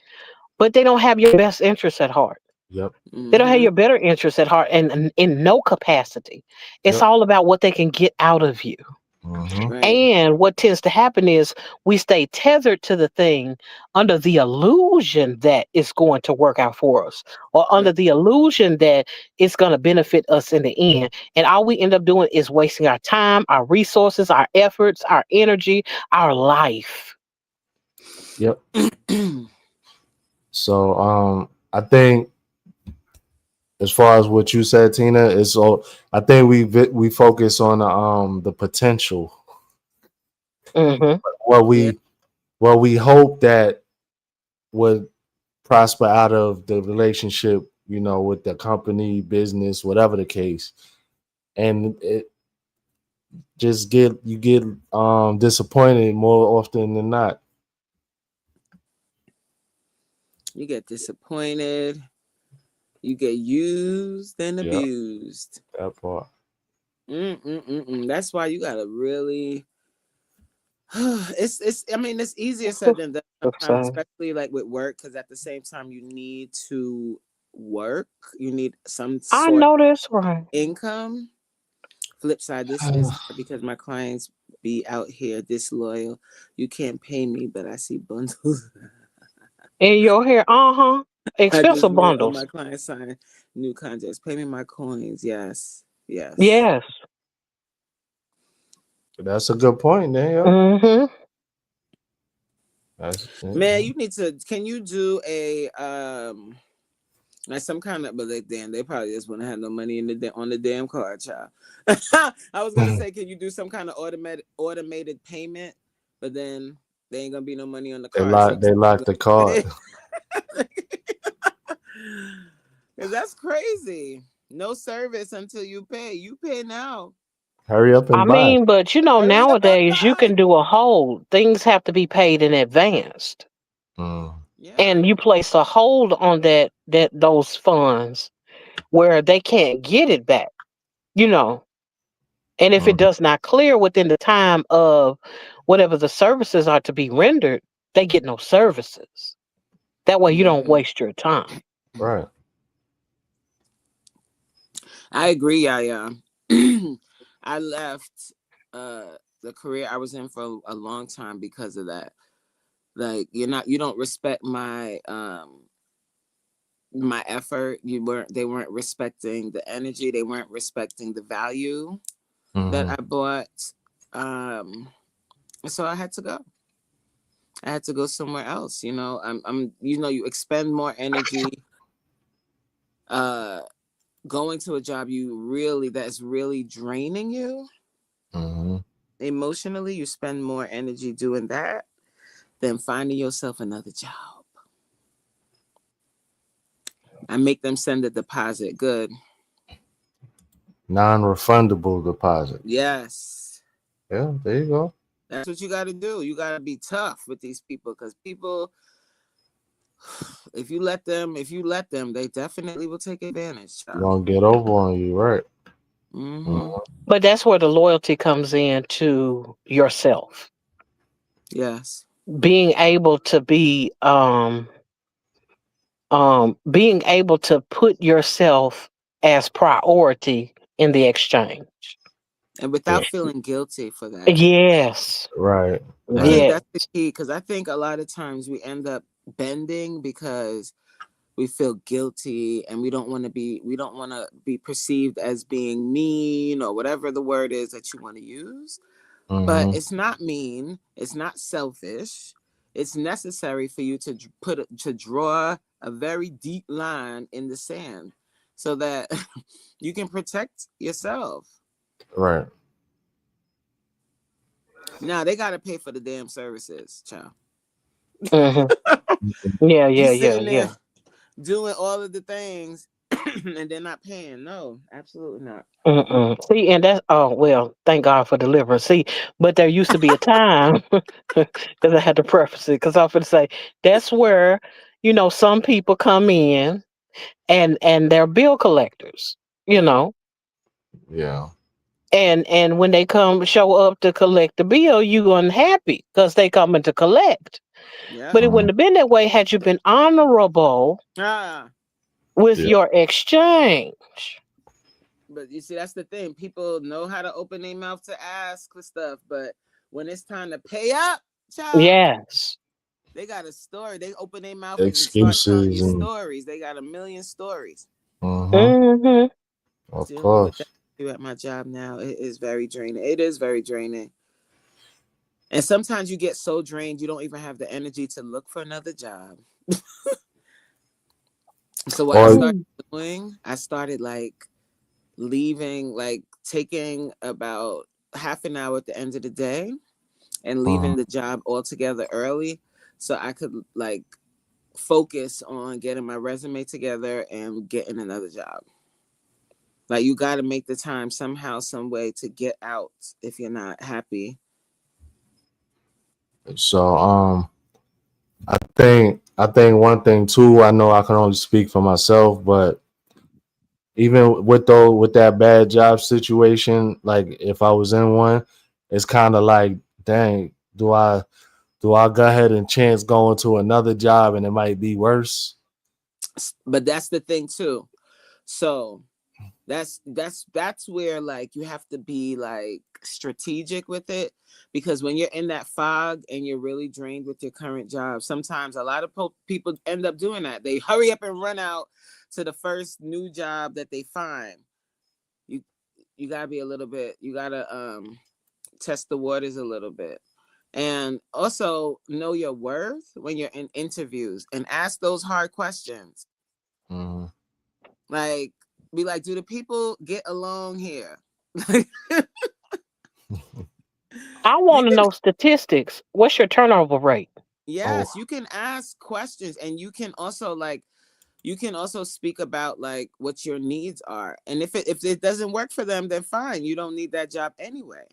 [SPEAKER 2] But they don't have your best interests at heart.
[SPEAKER 1] Yep.
[SPEAKER 2] They don't have
[SPEAKER 3] Mm-hmm.
[SPEAKER 2] your better interests at heart and in no capacity. It's
[SPEAKER 1] Yep.
[SPEAKER 2] all about what they can get out of you.
[SPEAKER 1] Hmm.
[SPEAKER 3] Right.
[SPEAKER 2] And what tends to happen is we stay tethered to the thing under the illusion that it's going to work out for us, or
[SPEAKER 3] Right.
[SPEAKER 2] under the illusion that it's going to benefit us in the end. And all we end up doing is wasting our time, our resources, our efforts, our energy, our life.
[SPEAKER 1] Yep. So I think as far as what you said, Tina, is so I think we focus on the potential.
[SPEAKER 2] Hmm.
[SPEAKER 1] What
[SPEAKER 3] Yeah.
[SPEAKER 1] we hope that would prosper out of the relationship, with the company, business, whatever the case. And it just get disappointed more often than not.
[SPEAKER 3] You get disappointed. You get used and
[SPEAKER 1] Yep,
[SPEAKER 3] abused.
[SPEAKER 1] that part.
[SPEAKER 3] Mm-mm-mm-mm. That's why you gotta really. It's. I mean, it's easier said than done sometimes,
[SPEAKER 2] So
[SPEAKER 3] especially like with work, because at the same time you need to work. You need some
[SPEAKER 2] I
[SPEAKER 3] sort
[SPEAKER 2] know that's right.
[SPEAKER 3] of income. Flip side, this is hard because my clients be out here disloyal. You can't pay me, but I see bundles.
[SPEAKER 2] In your hair,
[SPEAKER 3] I just
[SPEAKER 2] expensive
[SPEAKER 3] made all
[SPEAKER 2] bundles.
[SPEAKER 3] my clients sign new contracts. Pay me my coins. Yes. Yes.
[SPEAKER 2] Yes.
[SPEAKER 1] That's a good point, there. Yeah.
[SPEAKER 2] Hmm.
[SPEAKER 1] That's
[SPEAKER 3] Man, you need to can you do a like some kind of but they damn they probably just wouldn't have no money in on the damn card, child. I was gonna say, can you do some kind of automated payment, but then there ain't gonna be no money on the card, so you
[SPEAKER 1] they lock the card.
[SPEAKER 3] pay. Cause that's crazy. No service until you pay. You pay now.
[SPEAKER 1] Hurry up
[SPEAKER 2] I
[SPEAKER 1] and buy.
[SPEAKER 2] mean, but
[SPEAKER 3] Hurry up and
[SPEAKER 2] nowadays you
[SPEAKER 3] buy.
[SPEAKER 2] can do a hold. Things have to be paid in advance.
[SPEAKER 1] Mm,
[SPEAKER 3] Yeah.
[SPEAKER 2] And you place a hold on those funds where they can't get it back, you know. And if it
[SPEAKER 1] mm,
[SPEAKER 2] does not clear within the time of whatever the services are to be rendered, they get no services. That way you don't
[SPEAKER 3] Hmm.
[SPEAKER 2] waste your time.
[SPEAKER 1] right.
[SPEAKER 3] I agree, yeah. I left the career I was in for a long time because of that. Like you don't respect my effort. They weren't respecting the energy, they weren't respecting the value that
[SPEAKER 1] Hmm.
[SPEAKER 3] I brought. Um so I had to go. I had to go somewhere else, I'm you expend more energy uh going to a job that's really draining you
[SPEAKER 1] Hmm.
[SPEAKER 3] emotionally. You spend more energy doing that than finding yourself another job. I make them send a deposit. Good.
[SPEAKER 1] Non-refundable deposit.
[SPEAKER 3] Yes.
[SPEAKER 1] Yeah, there you go.
[SPEAKER 3] That's what you got to do. You got to be tough with these people because people, if you let them, they definitely will take advantage, child.
[SPEAKER 1] Gonna get over on you, right?
[SPEAKER 3] Mm-hmm.
[SPEAKER 1] Mhm.
[SPEAKER 2] But that's where the loyalty comes in to yourself.
[SPEAKER 3] Yes.
[SPEAKER 2] Being able to being able to put yourself as priority in the exchange.
[SPEAKER 3] And
[SPEAKER 1] Yeah,
[SPEAKER 3] without feeling guilty for that.
[SPEAKER 2] Yes.
[SPEAKER 1] right.
[SPEAKER 3] I
[SPEAKER 1] Right.
[SPEAKER 3] think
[SPEAKER 2] Yes.
[SPEAKER 3] that's the key because I think a lot of times we end up bending because we feel guilty, and we don't want to be perceived as being mean or whatever the word is that you want to use. But
[SPEAKER 1] Mm-hmm.
[SPEAKER 3] it's not mean, it's not selfish. It's necessary for you to to draw a very deep line in the sand so that you can protect yourself.
[SPEAKER 1] Right.
[SPEAKER 3] Now they got to pay for the damn services, child.
[SPEAKER 2] Hmm. Yeah,
[SPEAKER 3] You
[SPEAKER 2] yeah, yeah,
[SPEAKER 3] sitting there
[SPEAKER 2] yeah.
[SPEAKER 3] doing all of the things and they're not paying. No, absolutely not.
[SPEAKER 2] Mm-mm. See, and that's oh well, thank God for deliverance. See, but there used to be a time because I had to preface it because I was going to say that's where some people come in and they're bill collectors, you know,
[SPEAKER 1] Yeah.
[SPEAKER 2] and when they come show up to collect the bill, you unhappy because they coming to collect.
[SPEAKER 3] Yeah.
[SPEAKER 2] But it
[SPEAKER 1] Mm-hmm.
[SPEAKER 2] wouldn't have been that way had you been honorable
[SPEAKER 3] Ah,
[SPEAKER 2] with
[SPEAKER 1] Yeah.
[SPEAKER 2] your exchange.
[SPEAKER 3] but you see, that's the thing. People know how to open their mouth to ask for stuff, but when it's time to pay up, child,
[SPEAKER 2] Yes.
[SPEAKER 3] they got a story. They open their mouth and start telling you
[SPEAKER 1] Excuses and
[SPEAKER 3] stories. They got a million stories.
[SPEAKER 1] mm-hmm.
[SPEAKER 2] Hmm.
[SPEAKER 1] Of
[SPEAKER 3] Dealing with that
[SPEAKER 1] course.
[SPEAKER 3] too at my job now, it is very draining. It is very draining. And sometimes you get so drained, you don't even have the energy to look for another job. So what I
[SPEAKER 1] Or
[SPEAKER 3] started doing, I started like leaving, like taking about half an hour at the end of the day and
[SPEAKER 1] mhm.
[SPEAKER 3] leaving the job altogether early so I could like focus on getting my resume together and getting another job. Like you got to make the time somehow, some way to get out if you're not happy.
[SPEAKER 1] So I think one thing too, I know I can only speak for myself, but even with that bad job situation, like if I was in one, it's kind of like, dang, do I go ahead and chance going to another job and it might be worse?
[SPEAKER 3] But that's the thing too. So that's where like you have to be like strategic with it, because when you're in that fog and you're really drained with your current job, sometimes a lot of people end up doing that. They hurry up and run out to the first new job that they find. You you got to be a little bit, you got to test the waters a little bit, and also know your worth when you're in interviews and ask those hard questions.
[SPEAKER 1] Hmm.
[SPEAKER 3] Like, be like, do the people get along here?
[SPEAKER 2] I
[SPEAKER 3] You
[SPEAKER 2] want to
[SPEAKER 3] can,
[SPEAKER 2] know statistics. What's your turnover rate?
[SPEAKER 1] Oh,
[SPEAKER 3] yes, you can ask questions, and you can also like, you can also speak about like what your needs are, and if it doesn't work for them, then fine, you don't need that job anyway.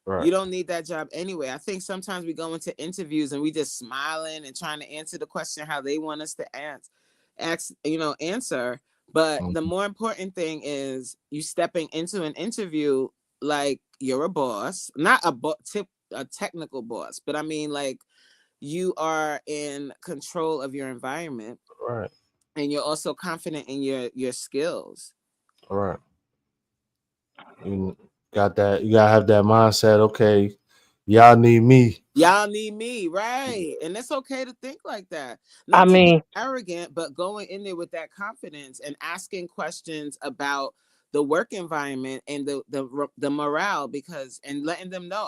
[SPEAKER 1] right.
[SPEAKER 3] You don't need that job anyway. I think sometimes we go into interviews and we just smiling and trying to answer the question how they want us to answer. But the
[SPEAKER 1] Mhm.
[SPEAKER 3] more important thing is you stepping into an interview like you're a boss, not a technical boss, but I mean like you are in control of your environment
[SPEAKER 1] Right.
[SPEAKER 3] and you're also confident in your skills.
[SPEAKER 1] Right. You got that. You gotta have that mindset. Okay, y'all need me.
[SPEAKER 3] Y'all need me, right? And it's okay to think like that.
[SPEAKER 2] I
[SPEAKER 3] Not to be
[SPEAKER 2] mean,
[SPEAKER 3] arrogant, but going in there with that confidence and asking questions about the work environment and the morale, because and letting them know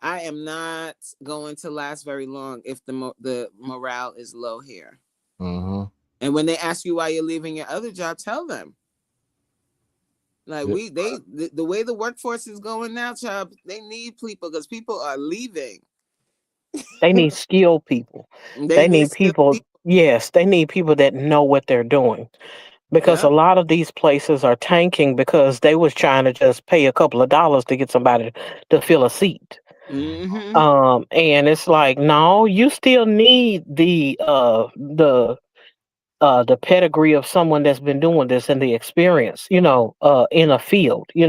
[SPEAKER 3] I am not going to last very long if the morale is low here.
[SPEAKER 1] Mm-hmm.
[SPEAKER 3] And when they ask you why you're leaving your other job, tell them. Like
[SPEAKER 1] Yeah.
[SPEAKER 3] the way the workforce is going now, child, they need people because people are leaving.
[SPEAKER 2] they need skilled people.
[SPEAKER 3] They
[SPEAKER 2] They
[SPEAKER 3] need
[SPEAKER 2] need
[SPEAKER 3] skilled
[SPEAKER 2] people,
[SPEAKER 3] people.
[SPEAKER 2] yes, they need people that know what they're doing. Because a
[SPEAKER 3] Yeah.
[SPEAKER 2] lot of these places are tanking because they was trying to just pay a couple of dollars to get somebody to fill a seat.
[SPEAKER 3] Mm-hmm.
[SPEAKER 2] And it's like, no, you still need the pedigree of someone that's been doing this and the experience, in a field. You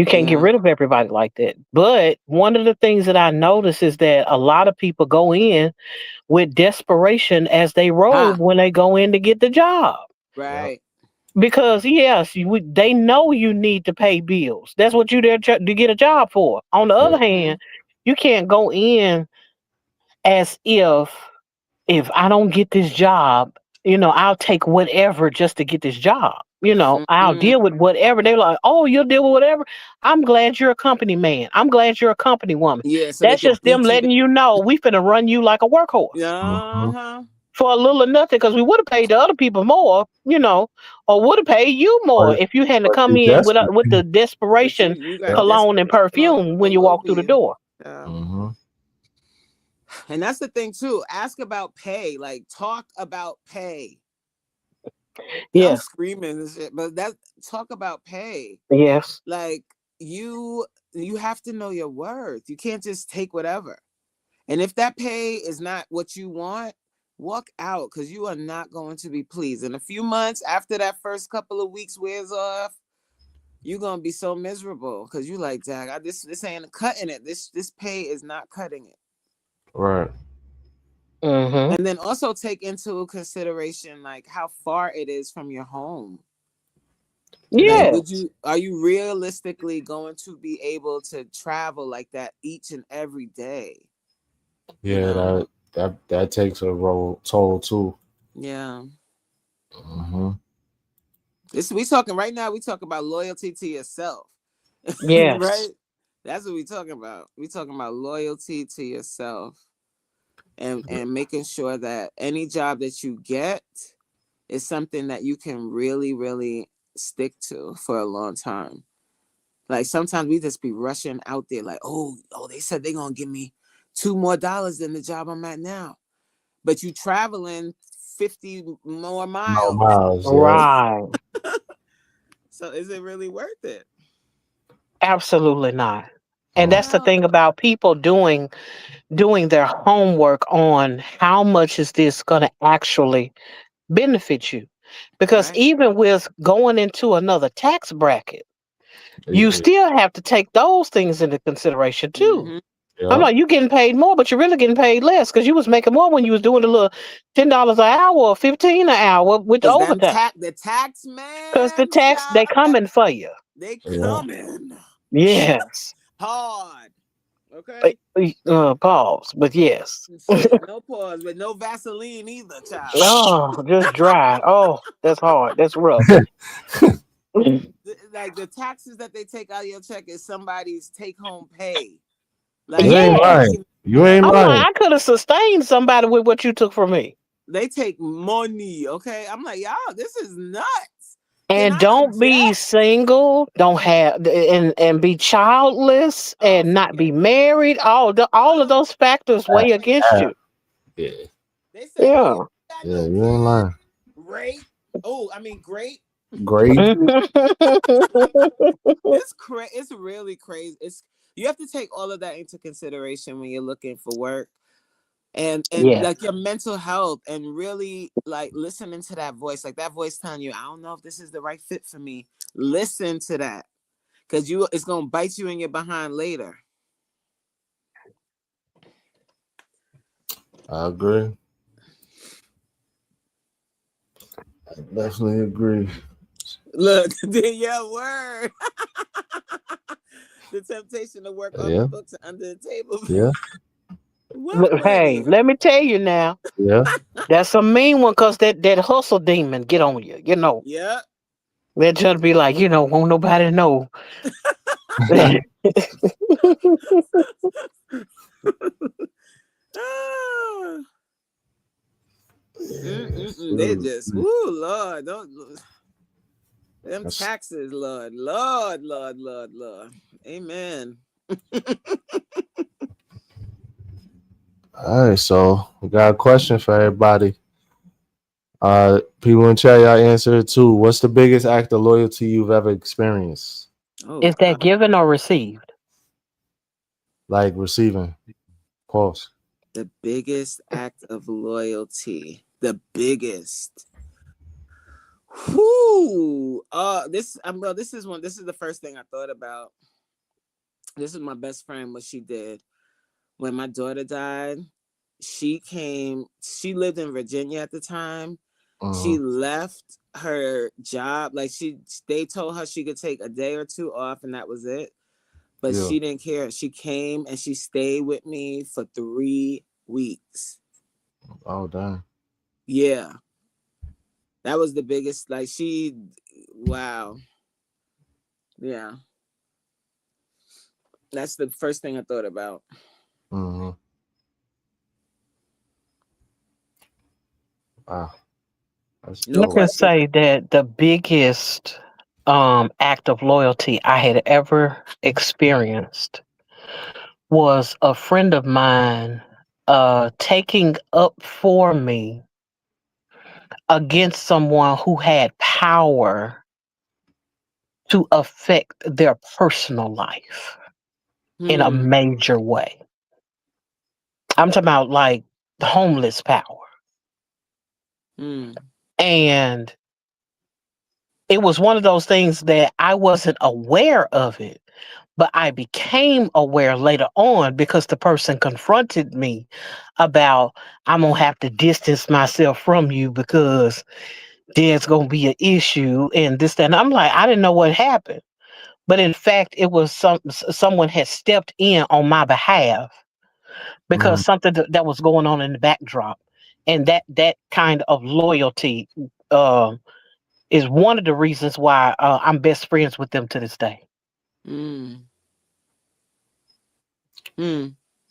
[SPEAKER 2] can't get
[SPEAKER 3] Yeah.
[SPEAKER 2] rid of everybody like that. But one of the things that I notice is that a lot of people go in with desperation as they robe
[SPEAKER 3] Ha.
[SPEAKER 2] when they go in to get the job.
[SPEAKER 1] Yep.
[SPEAKER 3] Right.
[SPEAKER 2] Because yes, they know you need to pay bills. That's what you there to get a job for. On the other
[SPEAKER 1] Yep.
[SPEAKER 3] Mm-hmm.
[SPEAKER 2] hand, you can't go in as if if I don't get this job, I'll take whatever just to get this job. I'll
[SPEAKER 3] Mm-hmm.
[SPEAKER 2] deal with whatever. They're like, oh, you'll deal with whatever. I'm glad you're a company man. I'm glad you're a company woman.
[SPEAKER 3] Yeah, so they
[SPEAKER 2] That's
[SPEAKER 3] could
[SPEAKER 2] just them
[SPEAKER 3] beat you
[SPEAKER 2] letting you know we finna run you like a workhorse
[SPEAKER 1] Mm-hmm.
[SPEAKER 3] Uh-huh.
[SPEAKER 2] for a little or nothing because we would have paid the other people more, or would have paid you more
[SPEAKER 1] But,
[SPEAKER 2] if you hadn't
[SPEAKER 1] but
[SPEAKER 2] come
[SPEAKER 1] you
[SPEAKER 2] in with
[SPEAKER 1] desperate.
[SPEAKER 2] with the
[SPEAKER 3] But
[SPEAKER 2] desperation
[SPEAKER 3] you got
[SPEAKER 1] Yeah.
[SPEAKER 2] cologne and
[SPEAKER 3] desperation
[SPEAKER 2] perfume when you
[SPEAKER 3] all
[SPEAKER 2] walk
[SPEAKER 3] over
[SPEAKER 2] through the
[SPEAKER 3] you.
[SPEAKER 2] door.
[SPEAKER 3] Yeah.
[SPEAKER 1] Mm-hmm.
[SPEAKER 3] And that's the thing too. Ask about pay. Like talk about pay. I'm
[SPEAKER 2] Yes,
[SPEAKER 3] screaming and shit, but that talk about pay.
[SPEAKER 2] yes,
[SPEAKER 3] Like you have to know your worth. You can't just take whatever. And if that pay is not what you want, walk out because you are not going to be pleased. In a few months after that first couple of weeks wears off, you're gonna be so miserable because you like, Jack, this ain't cutting it. This pay is not cutting it.
[SPEAKER 1] Right.
[SPEAKER 2] mm-hmm.
[SPEAKER 3] And then also take into consideration like how far it is from your home. Like,
[SPEAKER 1] Mm-hmm.
[SPEAKER 2] Yes,
[SPEAKER 3] are you realistically going to be able to travel like that each and every day? You
[SPEAKER 1] Yeah,
[SPEAKER 3] know?
[SPEAKER 1] that takes a role toll too.
[SPEAKER 3] Yeah.
[SPEAKER 1] Mm-hmm.
[SPEAKER 3] This we talking right now. We talk about loyalty to yourself, right?
[SPEAKER 2] yes,
[SPEAKER 3] That's what we talking about. We talking about loyalty to yourself, and making sure that any job that you get is something that you can really, really stick to for a long time. Like sometimes we just be rushing out there, like, oh, they said they're gonna give me $2 more than the job I'm at now, but you traveling 50 more
[SPEAKER 1] No
[SPEAKER 3] miles.
[SPEAKER 1] miles. Yeah.
[SPEAKER 2] right.
[SPEAKER 3] So is it really worth it?
[SPEAKER 2] Absolutely not. And
[SPEAKER 1] Mm.
[SPEAKER 2] that's the
[SPEAKER 3] No.
[SPEAKER 2] thing about people doing their homework on how much is this going to actually benefit you. Because
[SPEAKER 3] Right.
[SPEAKER 2] even with going into another tax bracket, you
[SPEAKER 1] Yeah.
[SPEAKER 2] still have to take those things into consideration too.
[SPEAKER 3] Mm-hmm.
[SPEAKER 2] I'm
[SPEAKER 1] Yeah.
[SPEAKER 2] like, you getting paid more, but you're really getting paid less because you was making more when you was doing the little $10 an hour or 15 an hour with the
[SPEAKER 3] Cause them
[SPEAKER 2] overtime.
[SPEAKER 3] the tax
[SPEAKER 2] Because the
[SPEAKER 3] man,
[SPEAKER 2] tax they
[SPEAKER 3] child,
[SPEAKER 2] coming for you.
[SPEAKER 3] they
[SPEAKER 1] Yeah.
[SPEAKER 3] coming
[SPEAKER 2] Yes.
[SPEAKER 3] hard. Okay.
[SPEAKER 2] Pause, but yes.
[SPEAKER 3] Shit, no pause, but no Vaseline either, child.
[SPEAKER 2] Oh, just dry. Oh, that's hard. That's rough.
[SPEAKER 3] Like the taxes that they take out of your check is somebody's take home pay.
[SPEAKER 1] You
[SPEAKER 3] Like
[SPEAKER 1] ain't
[SPEAKER 2] Yes.
[SPEAKER 1] lying. You ain't
[SPEAKER 2] I'm like,
[SPEAKER 1] lying.
[SPEAKER 2] I could have sustained somebody with what you took from me.
[SPEAKER 3] they take money. Okay. I'm like, y'all, this is nuts. Can
[SPEAKER 2] And
[SPEAKER 3] I
[SPEAKER 2] don't be
[SPEAKER 3] object?
[SPEAKER 2] single, don't have and be childless
[SPEAKER 3] Oh,
[SPEAKER 2] and not
[SPEAKER 3] forget
[SPEAKER 2] be
[SPEAKER 3] it.
[SPEAKER 2] married. All of
[SPEAKER 3] Oh,
[SPEAKER 2] those factors
[SPEAKER 1] Ah,
[SPEAKER 2] weigh against
[SPEAKER 1] ah,
[SPEAKER 2] you.
[SPEAKER 1] yeah.
[SPEAKER 3] they say, oh, you
[SPEAKER 2] Yeah.
[SPEAKER 3] got
[SPEAKER 1] Yeah.
[SPEAKER 3] no
[SPEAKER 1] You ain't
[SPEAKER 3] kids.
[SPEAKER 1] lying.
[SPEAKER 3] Great. Oh, I mean, great.
[SPEAKER 1] Great.
[SPEAKER 3] It's really crazy. It's you have to take all of that into consideration when you're looking for work and
[SPEAKER 2] Yes.
[SPEAKER 3] like your mental health and really like listening to that voice, like that voice telling you, I don't know if this is the right fit for me. Listen to that because it's gonna bite you in your behind later.
[SPEAKER 1] I agree. I definitely agree.
[SPEAKER 3] Look, your word. The temptation to work off the
[SPEAKER 1] Yeah.
[SPEAKER 3] books and under the table.
[SPEAKER 1] Yeah.
[SPEAKER 3] What
[SPEAKER 2] Look, hey,
[SPEAKER 3] money?
[SPEAKER 2] let me tell you now.
[SPEAKER 1] Yeah.
[SPEAKER 2] That's a mean one because that hustle demon get on you.
[SPEAKER 3] Yeah.
[SPEAKER 2] They're trying to be like, won't nobody know.
[SPEAKER 3] Ah.
[SPEAKER 1] Yes,
[SPEAKER 3] They just, woo, Lord, don't them
[SPEAKER 1] that's-
[SPEAKER 3] taxes, Lord. Amen.
[SPEAKER 1] all right. So we got a question for everybody. People in chat, y'all answer it too. What's the biggest act of loyalty you've ever experienced?
[SPEAKER 3] Oh
[SPEAKER 2] Is that
[SPEAKER 3] God,
[SPEAKER 2] given or received?
[SPEAKER 1] Like receiving. Pause.
[SPEAKER 3] the biggest act of loyalty, the biggest. Whoo! Well, this is one. This is the first thing I thought about. This is my best friend. What she did when my daughter died. She came. She lived in Virginia at the time. She
[SPEAKER 1] Uh-huh.
[SPEAKER 3] left her job. Like they told her she could take a day or two off, and that was it. But
[SPEAKER 1] Yeah.
[SPEAKER 3] she didn't care. She came and she stayed with me for 3 weeks.
[SPEAKER 1] Oh damn.
[SPEAKER 3] Yeah, that was the biggest. Like wow. Yeah, that's the first thing I thought about.
[SPEAKER 1] Mm-hmm. Wow. That's
[SPEAKER 3] No
[SPEAKER 2] I
[SPEAKER 1] dope.
[SPEAKER 2] can
[SPEAKER 3] question.
[SPEAKER 2] say that the biggest act of loyalty I had ever experienced was a friend of mine taking up for me against someone who had power to affect their personal life in a
[SPEAKER 3] Hmm.
[SPEAKER 2] major way. I'm talking about like homeless power.
[SPEAKER 3] Hmm.
[SPEAKER 2] And it was one of those things that I wasn't aware of it, but I became aware later on because the person confronted me about I'm gonna have to distance myself from you because there's gonna be an issue and this that. And I'm like, I didn't know what happened, but in fact, it was someone had stepped in on my behalf because
[SPEAKER 1] Mm,
[SPEAKER 2] something that was going on in the backdrop, and that kind of loyalty um is one of the reasons why I'm best friends with them to this day.
[SPEAKER 3] Hmm. Hmm.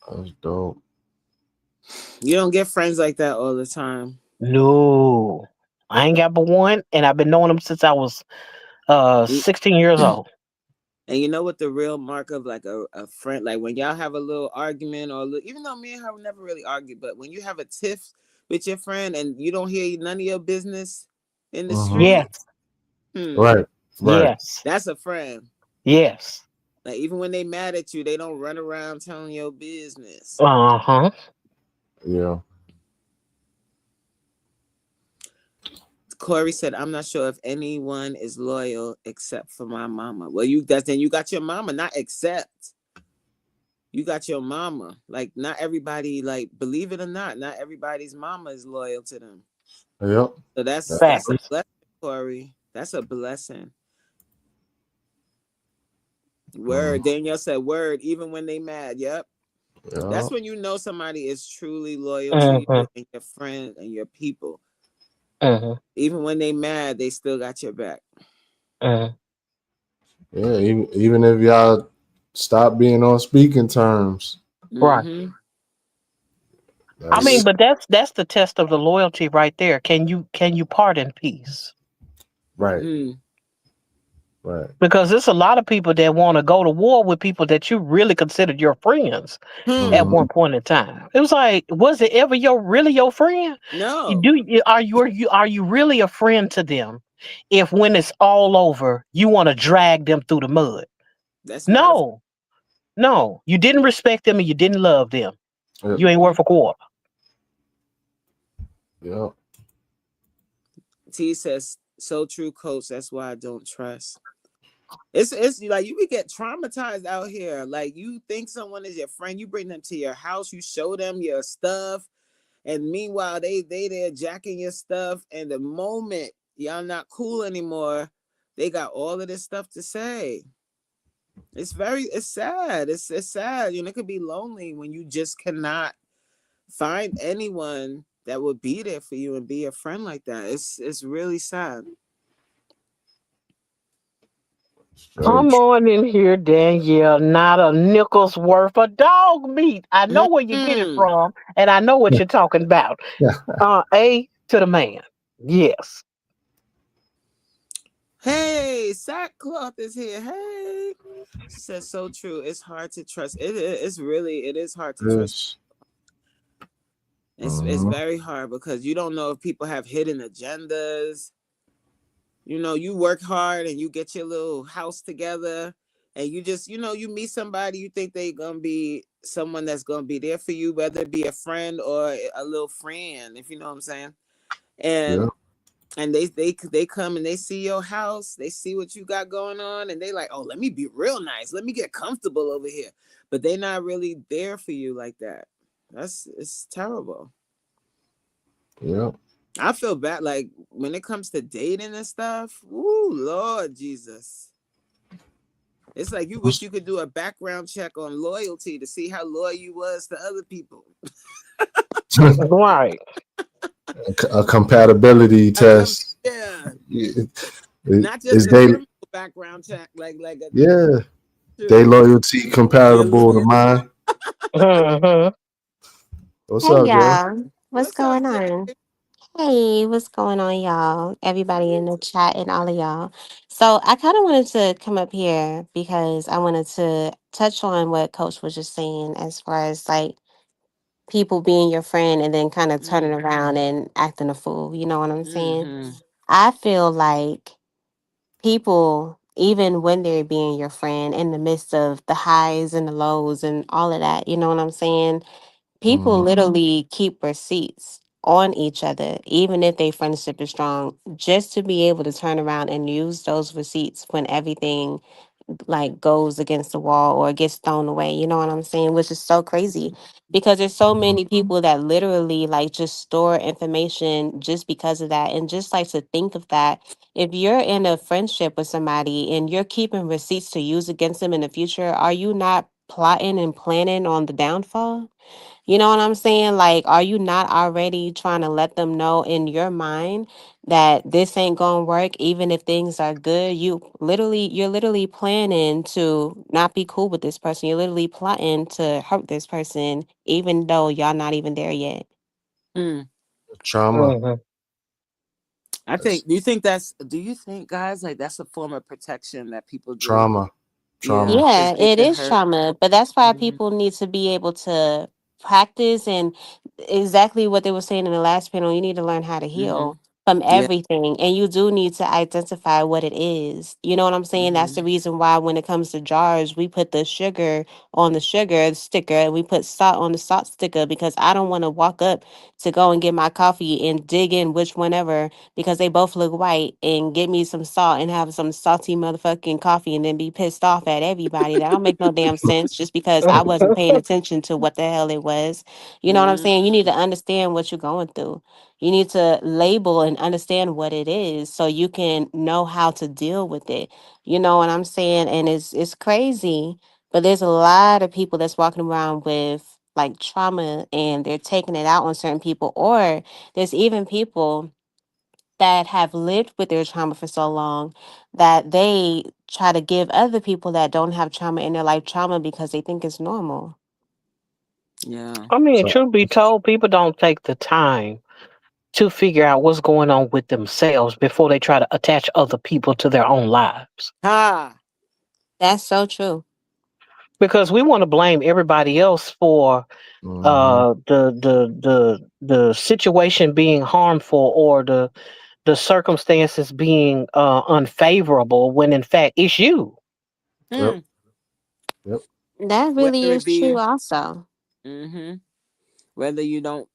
[SPEAKER 1] that's dope.
[SPEAKER 3] You don't get friends like that all the time.
[SPEAKER 2] No, I ain't got but one, and I've been knowing them since I was
[SPEAKER 3] You-
[SPEAKER 2] 16 years old.
[SPEAKER 3] And you know what the real mark of like a friend, like when y'all have a little argument or even though me and her never really argued, but when you have a tiff with your friend and you don't hear none of your business in the
[SPEAKER 1] Mm-hmm.
[SPEAKER 3] street,
[SPEAKER 2] Yes,
[SPEAKER 1] Right. Right.
[SPEAKER 2] yes,
[SPEAKER 3] that's a friend.
[SPEAKER 2] yes.
[SPEAKER 3] Like even when they mad at you, they don't run around telling your business.
[SPEAKER 2] Uh huh.
[SPEAKER 1] Yeah.
[SPEAKER 3] Corey said, "I'm not sure if anyone is loyal except for my mama." Well, you got your mama, not except. You got your mama. Like not everybody, like believe it or not everybody's mama is loyal to them.
[SPEAKER 1] Yep.
[SPEAKER 3] So
[SPEAKER 1] That's
[SPEAKER 3] that's a
[SPEAKER 2] Facts.
[SPEAKER 3] blessing, Corey. That's a blessing.
[SPEAKER 1] mm,
[SPEAKER 3] Word. Danielle said, "Word." Even when they mad. Yep.
[SPEAKER 1] yeah.
[SPEAKER 3] That's when you know somebody is truly loyal to you
[SPEAKER 2] Mm-hmm.
[SPEAKER 3] and your friend and your people.
[SPEAKER 2] Mm-hmm.
[SPEAKER 3] Even when they mad, they still got your back.
[SPEAKER 2] Mm-hmm.
[SPEAKER 1] Yeah. Even if y'all stop being on speaking terms,
[SPEAKER 2] Right.
[SPEAKER 3] Mm-hmm.
[SPEAKER 2] I mean,
[SPEAKER 1] that's
[SPEAKER 2] but that's the test of the loyalty right there. Can you part in peace?
[SPEAKER 1] right.
[SPEAKER 3] Mm.
[SPEAKER 1] Right.
[SPEAKER 2] Because there's a lot of people that want to go to war with people that you really considered your friends at
[SPEAKER 3] Hmm.
[SPEAKER 1] Mm-hmm.
[SPEAKER 2] one point in time. It was like, was it ever really your friend?
[SPEAKER 3] No.
[SPEAKER 2] Are you really a friend to them? If when it's all over, you want to drag them through the mud?
[SPEAKER 3] That's not a
[SPEAKER 2] No, no, you didn't respect them and you didn't love them.
[SPEAKER 1] Yep.
[SPEAKER 2] You ain't worth a quarter.
[SPEAKER 1] Yep.
[SPEAKER 3] T says, so true, coach. That's why I don't trust. It's like you could get traumatized out here. Like you think someone is your friend, you bring them to your house, you show them your stuff, and meanwhile they there jacking your stuff. And the moment y'all not cool anymore, they got all of this stuff to say. It's sad. It's sad. You know, it could be lonely when you just cannot find anyone that would be there for you and be a friend like that. It's really sad.
[SPEAKER 1] Very
[SPEAKER 2] Come
[SPEAKER 1] true.
[SPEAKER 2] on in here, Danielle. Not a nickel's worth of dog meat. I know where you get it
[SPEAKER 3] Mm-hmm.
[SPEAKER 2] from, and I know what you're talking about.
[SPEAKER 1] Yeah.
[SPEAKER 2] A to the man. Yes.
[SPEAKER 3] Hey, sackcloth is here. Hey, she says so true. It's hard to trust. It is hard to trust.
[SPEAKER 1] Yes.
[SPEAKER 3] It's
[SPEAKER 1] Mm-hmm.
[SPEAKER 3] very hard because you don't know if people have hidden agendas. You know, you work hard and you get your little house together, and you just you meet somebody, you think they gonna be someone that's gonna be there for you, whether it be a friend or a little friend, if you know what I'm saying.
[SPEAKER 1] Yeah.
[SPEAKER 3] And they come and they see your house, they see what you got going on, and they like, oh, let me be real nice, let me get comfortable over here. But they're not really there for you like that. It's terrible.
[SPEAKER 1] Yeah.
[SPEAKER 3] I feel bad, like when it comes to dating and stuff. Ooh, Lord Jesus. It's like you wish
[SPEAKER 1] What's-
[SPEAKER 3] you could do a background check on loyalty to see how loyal you was to other people.
[SPEAKER 2] Right.
[SPEAKER 1] a compatibility test.
[SPEAKER 3] Yeah,
[SPEAKER 1] Is
[SPEAKER 3] not just a
[SPEAKER 1] they
[SPEAKER 3] criminal background check, like a
[SPEAKER 1] yeah, they
[SPEAKER 3] too.
[SPEAKER 1] loyalty
[SPEAKER 3] Your
[SPEAKER 1] compatible to
[SPEAKER 3] lawyer.
[SPEAKER 1] mine.
[SPEAKER 2] Hmm.
[SPEAKER 1] What's
[SPEAKER 5] Hey
[SPEAKER 1] up, Jay?
[SPEAKER 5] y'all, what's
[SPEAKER 3] What's up,
[SPEAKER 5] going on?
[SPEAKER 3] Jay?
[SPEAKER 5] Hey, what's going on, y'all? Everybody in the chat and all of y'all. So, I kind of wanted to come up here because I wanted to touch on what Coach was just saying as far as like people being your friend and then kind of turning
[SPEAKER 3] Mm,
[SPEAKER 5] around and acting a fool. You know what I'm saying?
[SPEAKER 3] mm-hmm.
[SPEAKER 5] I feel like people, even when they're being your friend in the midst of the highs and the lows and all of that, you know what I'm saying? People
[SPEAKER 1] Mhm.
[SPEAKER 5] literally keep receipts on each other, even if their friendship is strong, just to be able to turn around and use those receipts when everything like goes against the wall or gets thrown away. You know what I'm saying? Which is so crazy because there's so many people that literally like just store information just because of that. And just like to think of that, if you're in a friendship with somebody and you're keeping receipts to use against them in the future, are you not plotting and planning on the downfall? You know what I'm saying? Like, are you not already trying to let them know in your mind that this ain't gonna work, even if things are good? You're literally planning to not be cool with this person. You're literally plotting to hurt this person, even though y'all not even there yet.
[SPEAKER 3] Mm.
[SPEAKER 1] Trauma.
[SPEAKER 2] Hmm.
[SPEAKER 3] I
[SPEAKER 1] That's
[SPEAKER 3] think. Do you think that's? Do you think, guys, like that's a form of protection that people do?
[SPEAKER 1] trauma.
[SPEAKER 3] Yeah,
[SPEAKER 1] Trauma.
[SPEAKER 3] because
[SPEAKER 5] Yeah,
[SPEAKER 3] they've
[SPEAKER 5] it
[SPEAKER 3] been
[SPEAKER 5] is
[SPEAKER 3] hurt.
[SPEAKER 5] trauma, but that's why
[SPEAKER 3] Mm-hmm.
[SPEAKER 5] people need to be able to practice and exactly what they were saying in the last panel. You need to learn how to
[SPEAKER 3] Mm-hmm.
[SPEAKER 5] heal from
[SPEAKER 3] Yeah.
[SPEAKER 5] everything, and you do need to identify what it is. You know what I'm saying? That's
[SPEAKER 3] Mm-hmm.
[SPEAKER 5] the reason why when it comes to jars, we put the sugar on the sugar sticker and we put salt on the salt sticker because I don't want to walk up to go and get my coffee and dig in which whenever because they both look white and get me some salt and have some salty motherfucking coffee and then be pissed off at everybody. That don't make no damn sense just because I wasn't paying attention to what the hell it was. You know what I'm
[SPEAKER 3] Mm-hmm.
[SPEAKER 5] saying? You need to understand what you're going through. You need to label and understand what it is so you can know how to deal with it. You know what I'm saying? And it's crazy, but there's a lot of people that's walking around with like trauma and they're taking it out on certain people or there's even people that have lived with their trauma for so long that they try to give other people that don't have trauma in their life trauma because they think it's normal.
[SPEAKER 3] Yeah.
[SPEAKER 2] I mean,
[SPEAKER 1] So
[SPEAKER 2] truth be told, people don't take the time to figure out what's going on with themselves before they try to attach other people to their own lives.
[SPEAKER 3] Ha.
[SPEAKER 5] That's so true.
[SPEAKER 2] Because we want to blame everybody else for
[SPEAKER 1] mhm.
[SPEAKER 2] the situation being harmful or the circumstances being unfavorable when in fact it's you.
[SPEAKER 1] Yep.
[SPEAKER 3] Hmm.
[SPEAKER 1] Yep.
[SPEAKER 5] That really
[SPEAKER 3] Whether it
[SPEAKER 5] is true
[SPEAKER 3] be.
[SPEAKER 5] also.
[SPEAKER 3] Mm-hmm. Whether you don't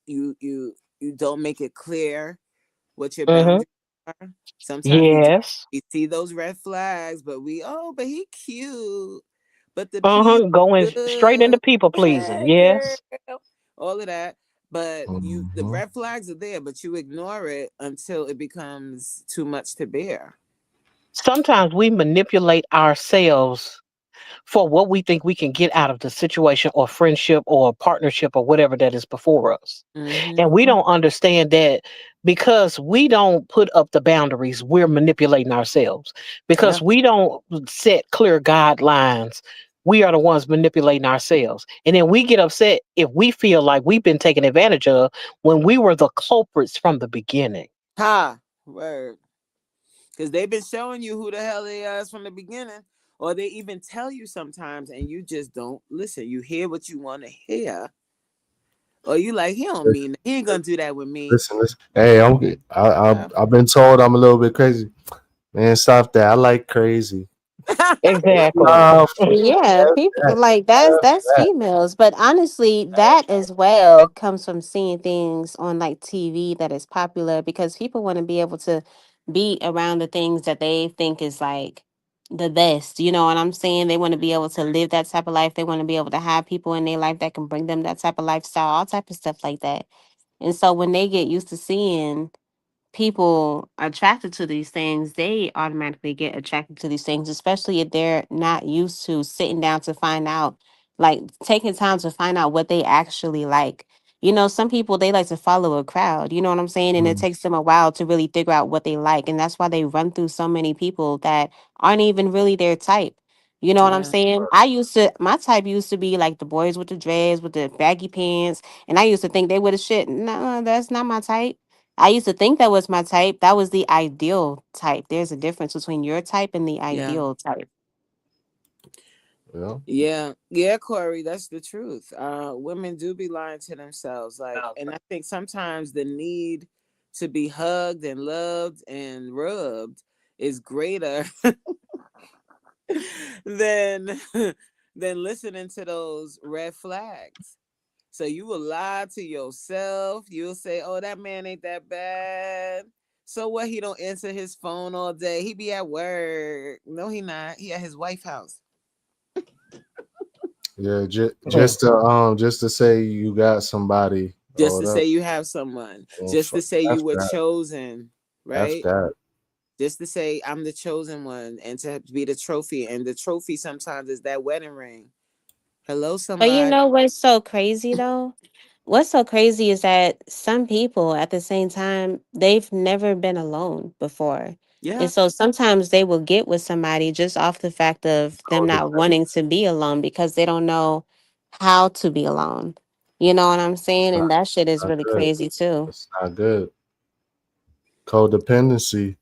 [SPEAKER 3] make it clear what your
[SPEAKER 2] Hmm.
[SPEAKER 3] boundaries are. Sometimes
[SPEAKER 2] Yes.
[SPEAKER 3] we see those red flags, but but he cute. But the P
[SPEAKER 2] Uh-huh. Going straight
[SPEAKER 3] good.
[SPEAKER 2] into people pleasing.
[SPEAKER 3] Hey girl.
[SPEAKER 2] Yes.
[SPEAKER 3] All of that. But the
[SPEAKER 1] Mhm.
[SPEAKER 3] red flags are there, but you ignore it until it becomes too much to bear.
[SPEAKER 2] Sometimes we manipulate ourselves for what we think we can get out of the situation or friendship or partnership or whatever that is before us.
[SPEAKER 3] Mm-hmm.
[SPEAKER 2] And we don't understand that because we don't put up the boundaries, we're manipulating ourselves.
[SPEAKER 3] Yeah.
[SPEAKER 2] Because we don't set clear guidelines, we are the ones manipulating ourselves. And then we get upset if we feel like we've been taken advantage of when we were the culprits from the beginning.
[SPEAKER 3] Ha. Word. Because they've been showing you who the hell they are from the beginning. Or they even tell you sometimes and you just don't listen. You hear what you want to hear. Or you like, he don't mean that. He ain't gonna do that with me.
[SPEAKER 1] Listen, listen. Hey,
[SPEAKER 3] Yeah.
[SPEAKER 1] I've been told I'm a little bit crazy. Man, stop that. I like crazy.
[SPEAKER 2] Exactly.
[SPEAKER 1] No,
[SPEAKER 5] Yeah, people like that's
[SPEAKER 1] that.
[SPEAKER 5] females, but honestly, that as well comes from seeing things on like TV that is popular because people want to be able to be around the things that they think is like the best. You know what I'm saying? They want to be able to live that type of life. They want to be able to have people in their life that can bring them that type of lifestyle, all type of stuff like that. And so when they get used to seeing people attracted to these things, they automatically get attracted to these things, especially if they're not used to sitting down to find out, like taking time to find out what they actually like. You know, some people they like to follow a crowd, you know what I'm saying? And it
[SPEAKER 1] Mm,
[SPEAKER 5] takes them a while to really figure out what they like. And that's why they run through so many people that aren't even really their type. You know what I'm
[SPEAKER 3] Yeah.
[SPEAKER 5] saying? I used to, my type used to be like the boys with the dreads, with the baggy pants. And I used to think they were the shit. No, that's not my type. I used to think that was my type. That was the ideal type. There's a difference between your type and the
[SPEAKER 3] Yeah.
[SPEAKER 5] ideal type.
[SPEAKER 1] yeah.
[SPEAKER 3] Yeah. Yeah, Corey, that's the truth. Women do be lying to themselves. Like, and I think sometimes the need to be hugged and loved and rubbed is greater than than listening to those red flags. So you will lie to yourself. You'll say, "Oh, that man ain't that bad." So what? He don't answer his phone all day. He be at work. No, he not. He at his wife house.
[SPEAKER 1] Yeah,
[SPEAKER 2] Mm.
[SPEAKER 1] just to say you got somebody
[SPEAKER 3] Just
[SPEAKER 1] or
[SPEAKER 3] to
[SPEAKER 1] whatever.
[SPEAKER 3] say you have someone.
[SPEAKER 1] Well,
[SPEAKER 3] Just to say you
[SPEAKER 1] F
[SPEAKER 3] were
[SPEAKER 1] that.
[SPEAKER 3] chosen,
[SPEAKER 1] F
[SPEAKER 3] right?
[SPEAKER 1] that.
[SPEAKER 3] Just to say I'm the chosen one, and to be the trophy. And the trophy sometimes is that wedding ring. Hello,
[SPEAKER 5] But you
[SPEAKER 3] somebody.
[SPEAKER 5] know what's so crazy though? What's so crazy is that some people at the same time, they've never been alone before. And
[SPEAKER 3] Yeah.
[SPEAKER 5] so sometimes they will get with somebody just off the fact of them not
[SPEAKER 1] Codependent.
[SPEAKER 5] wanting to be alone because they don't know how to be alone. You know what I'm saying?
[SPEAKER 1] Not,
[SPEAKER 5] And that shit is
[SPEAKER 1] not
[SPEAKER 5] really
[SPEAKER 1] good.
[SPEAKER 5] crazy too.
[SPEAKER 1] It's not good. Codependency,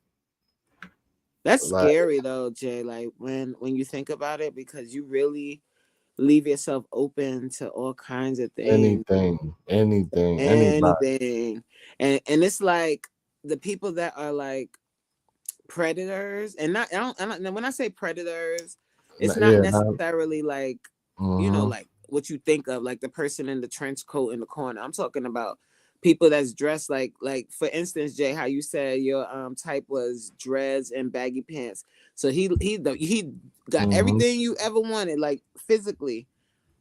[SPEAKER 3] That's
[SPEAKER 1] like
[SPEAKER 3] scary though, Jay. Like when you think about it, because you really leave yourself open to all kinds of things,
[SPEAKER 1] anybody.
[SPEAKER 3] anything, and it's like the people that are like predators, and not I don't when I say predators, it's not
[SPEAKER 1] Yeah, not,
[SPEAKER 3] necessarily like
[SPEAKER 1] mm-hmm,
[SPEAKER 3] like what you think of, like the person in the trench coat in the corner. I'm talking about people that's dressed like for instance, Jay, how you said your type was dreads and baggy pants. So he got
[SPEAKER 1] mm-hmm,
[SPEAKER 3] everything you ever wanted, like physically,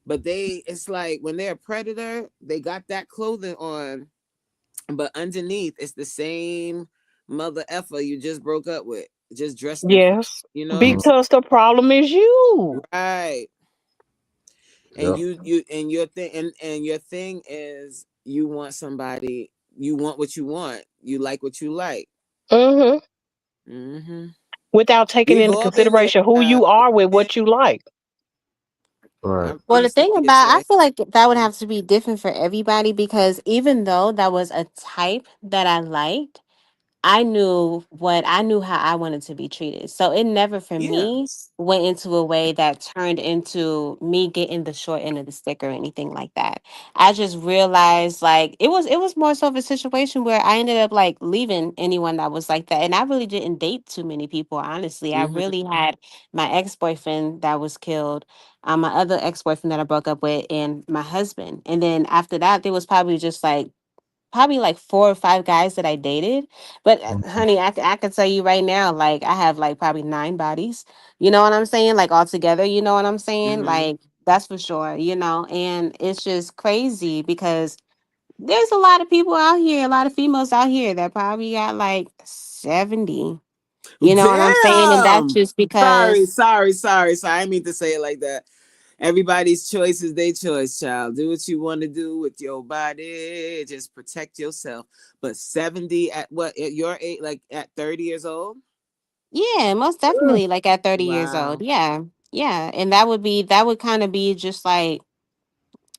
[SPEAKER 3] but it's like when they're a predator, they got that clothing on, but underneath it's the same mother effer you just broke up with, just dressed different.
[SPEAKER 2] Yes,
[SPEAKER 3] You know what I'm saying?
[SPEAKER 2] because the problem is you.
[SPEAKER 3] Right. And
[SPEAKER 1] yep.
[SPEAKER 3] you and your thing and your thing is you want somebody, you want what you want, you like what you like.
[SPEAKER 2] Hmm.
[SPEAKER 3] Hmm.
[SPEAKER 2] Without taking
[SPEAKER 3] We've
[SPEAKER 2] into
[SPEAKER 3] all been there,
[SPEAKER 2] consideration who
[SPEAKER 3] child.
[SPEAKER 2] you are with what you like.
[SPEAKER 1] Right.
[SPEAKER 3] I
[SPEAKER 5] Well, the
[SPEAKER 3] used to
[SPEAKER 5] thing
[SPEAKER 3] be a
[SPEAKER 5] about, I
[SPEAKER 3] dread.
[SPEAKER 5] feel like that would have to be different for everybody because even though that was a type that I liked, I knew how I wanted to be treated. So it never for
[SPEAKER 3] Yeah.
[SPEAKER 5] me went into a way that turned into me getting the short end of the stick or anything like that. I just realized like it was more so of a situation where I ended up like leaving anyone that was like that. And I really didn't date too many people, honestly. I
[SPEAKER 3] Hmm.
[SPEAKER 5] really had my ex-boyfriend that was killed, my other ex-boyfriend that I broke up with, and my husband. And then after that, there was probably just like probably like 4 or 5 guys that I dated. But
[SPEAKER 1] Mhm.
[SPEAKER 5] honey, I can tell you right now, like I have like probably 9 bodies. You know what I'm saying? Like all together, you know what I'm saying?
[SPEAKER 3] Hmm.
[SPEAKER 5] Like that's for sure, you know. And it's just crazy because there's a lot of people out here, a lot of females out here that probably got like 70. You know what I'm saying? And that's
[SPEAKER 3] Damn.
[SPEAKER 5] just
[SPEAKER 3] Sorry,
[SPEAKER 5] because
[SPEAKER 3] sorry, sorry, sorry. I didn't mean to say it like that. Everybody's choice is their choice, child. Do what you want to do with your body. Just protect yourself. But 70 at what? At your age, like at 30 years old?
[SPEAKER 5] yeah, most definitely like at 30 years old.
[SPEAKER 3] Wow.
[SPEAKER 5] Yeah. Yeah. And that would kind of be just like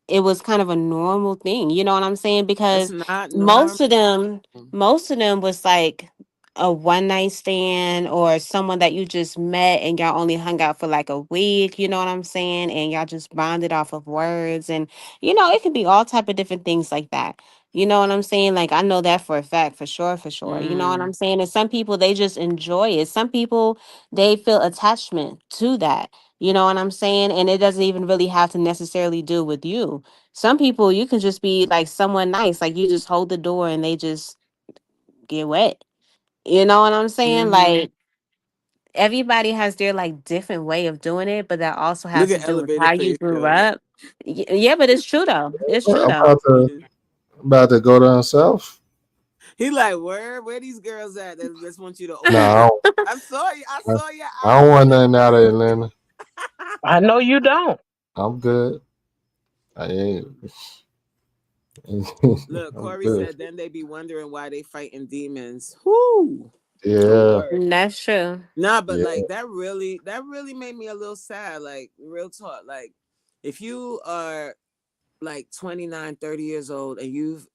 [SPEAKER 5] it was kind of a normal thing, you know what I'm saying?
[SPEAKER 3] That's
[SPEAKER 5] Because
[SPEAKER 3] not normal.
[SPEAKER 5] most of them, most of them was like a one night stand or someone that you just met and y'all only hung out for like a week, you know what I'm saying? And y'all just bonded off of words and it could be all type of different things like that. You know what I'm saying? Like I know that for a fact, for sure, for sure. You know what
[SPEAKER 3] Mm.
[SPEAKER 5] I'm saying? And some people they just enjoy it. Some people they feel attachment to that. You know what I'm saying? And it doesn't even really have to necessarily do with you. Some people, you can just be like someone nice, like you just hold the door and they just get wet. You know what I'm saying?
[SPEAKER 3] Mm-hmm.
[SPEAKER 5] Like everybody has their like different way of doing it, but that also
[SPEAKER 3] Look
[SPEAKER 5] has to
[SPEAKER 3] at
[SPEAKER 5] do with
[SPEAKER 3] elevator
[SPEAKER 5] how
[SPEAKER 3] for
[SPEAKER 5] you
[SPEAKER 3] your
[SPEAKER 5] grew
[SPEAKER 3] show.
[SPEAKER 5] up. Yeah, but it's true though. It's true
[SPEAKER 1] I'm
[SPEAKER 5] though.
[SPEAKER 1] about to go down south.
[SPEAKER 3] He like, where these girls at that just want you to
[SPEAKER 1] No,
[SPEAKER 3] open up? I saw you. I
[SPEAKER 1] I,
[SPEAKER 3] saw your
[SPEAKER 1] I don't want
[SPEAKER 3] outfit.
[SPEAKER 1] nothing out of Atlanta.
[SPEAKER 2] I know you don't.
[SPEAKER 1] I'm good. I ain't.
[SPEAKER 3] Look,
[SPEAKER 1] I'm
[SPEAKER 3] Corey
[SPEAKER 1] good.
[SPEAKER 3] said then they be wondering why they fighting demons. Whoo. Oh
[SPEAKER 1] Yeah,
[SPEAKER 3] word.
[SPEAKER 5] That's true.
[SPEAKER 3] Nah, but
[SPEAKER 1] yeah.
[SPEAKER 3] like that really made me a little sad. Like real talk. Like if you are like 29, 30 years old and you've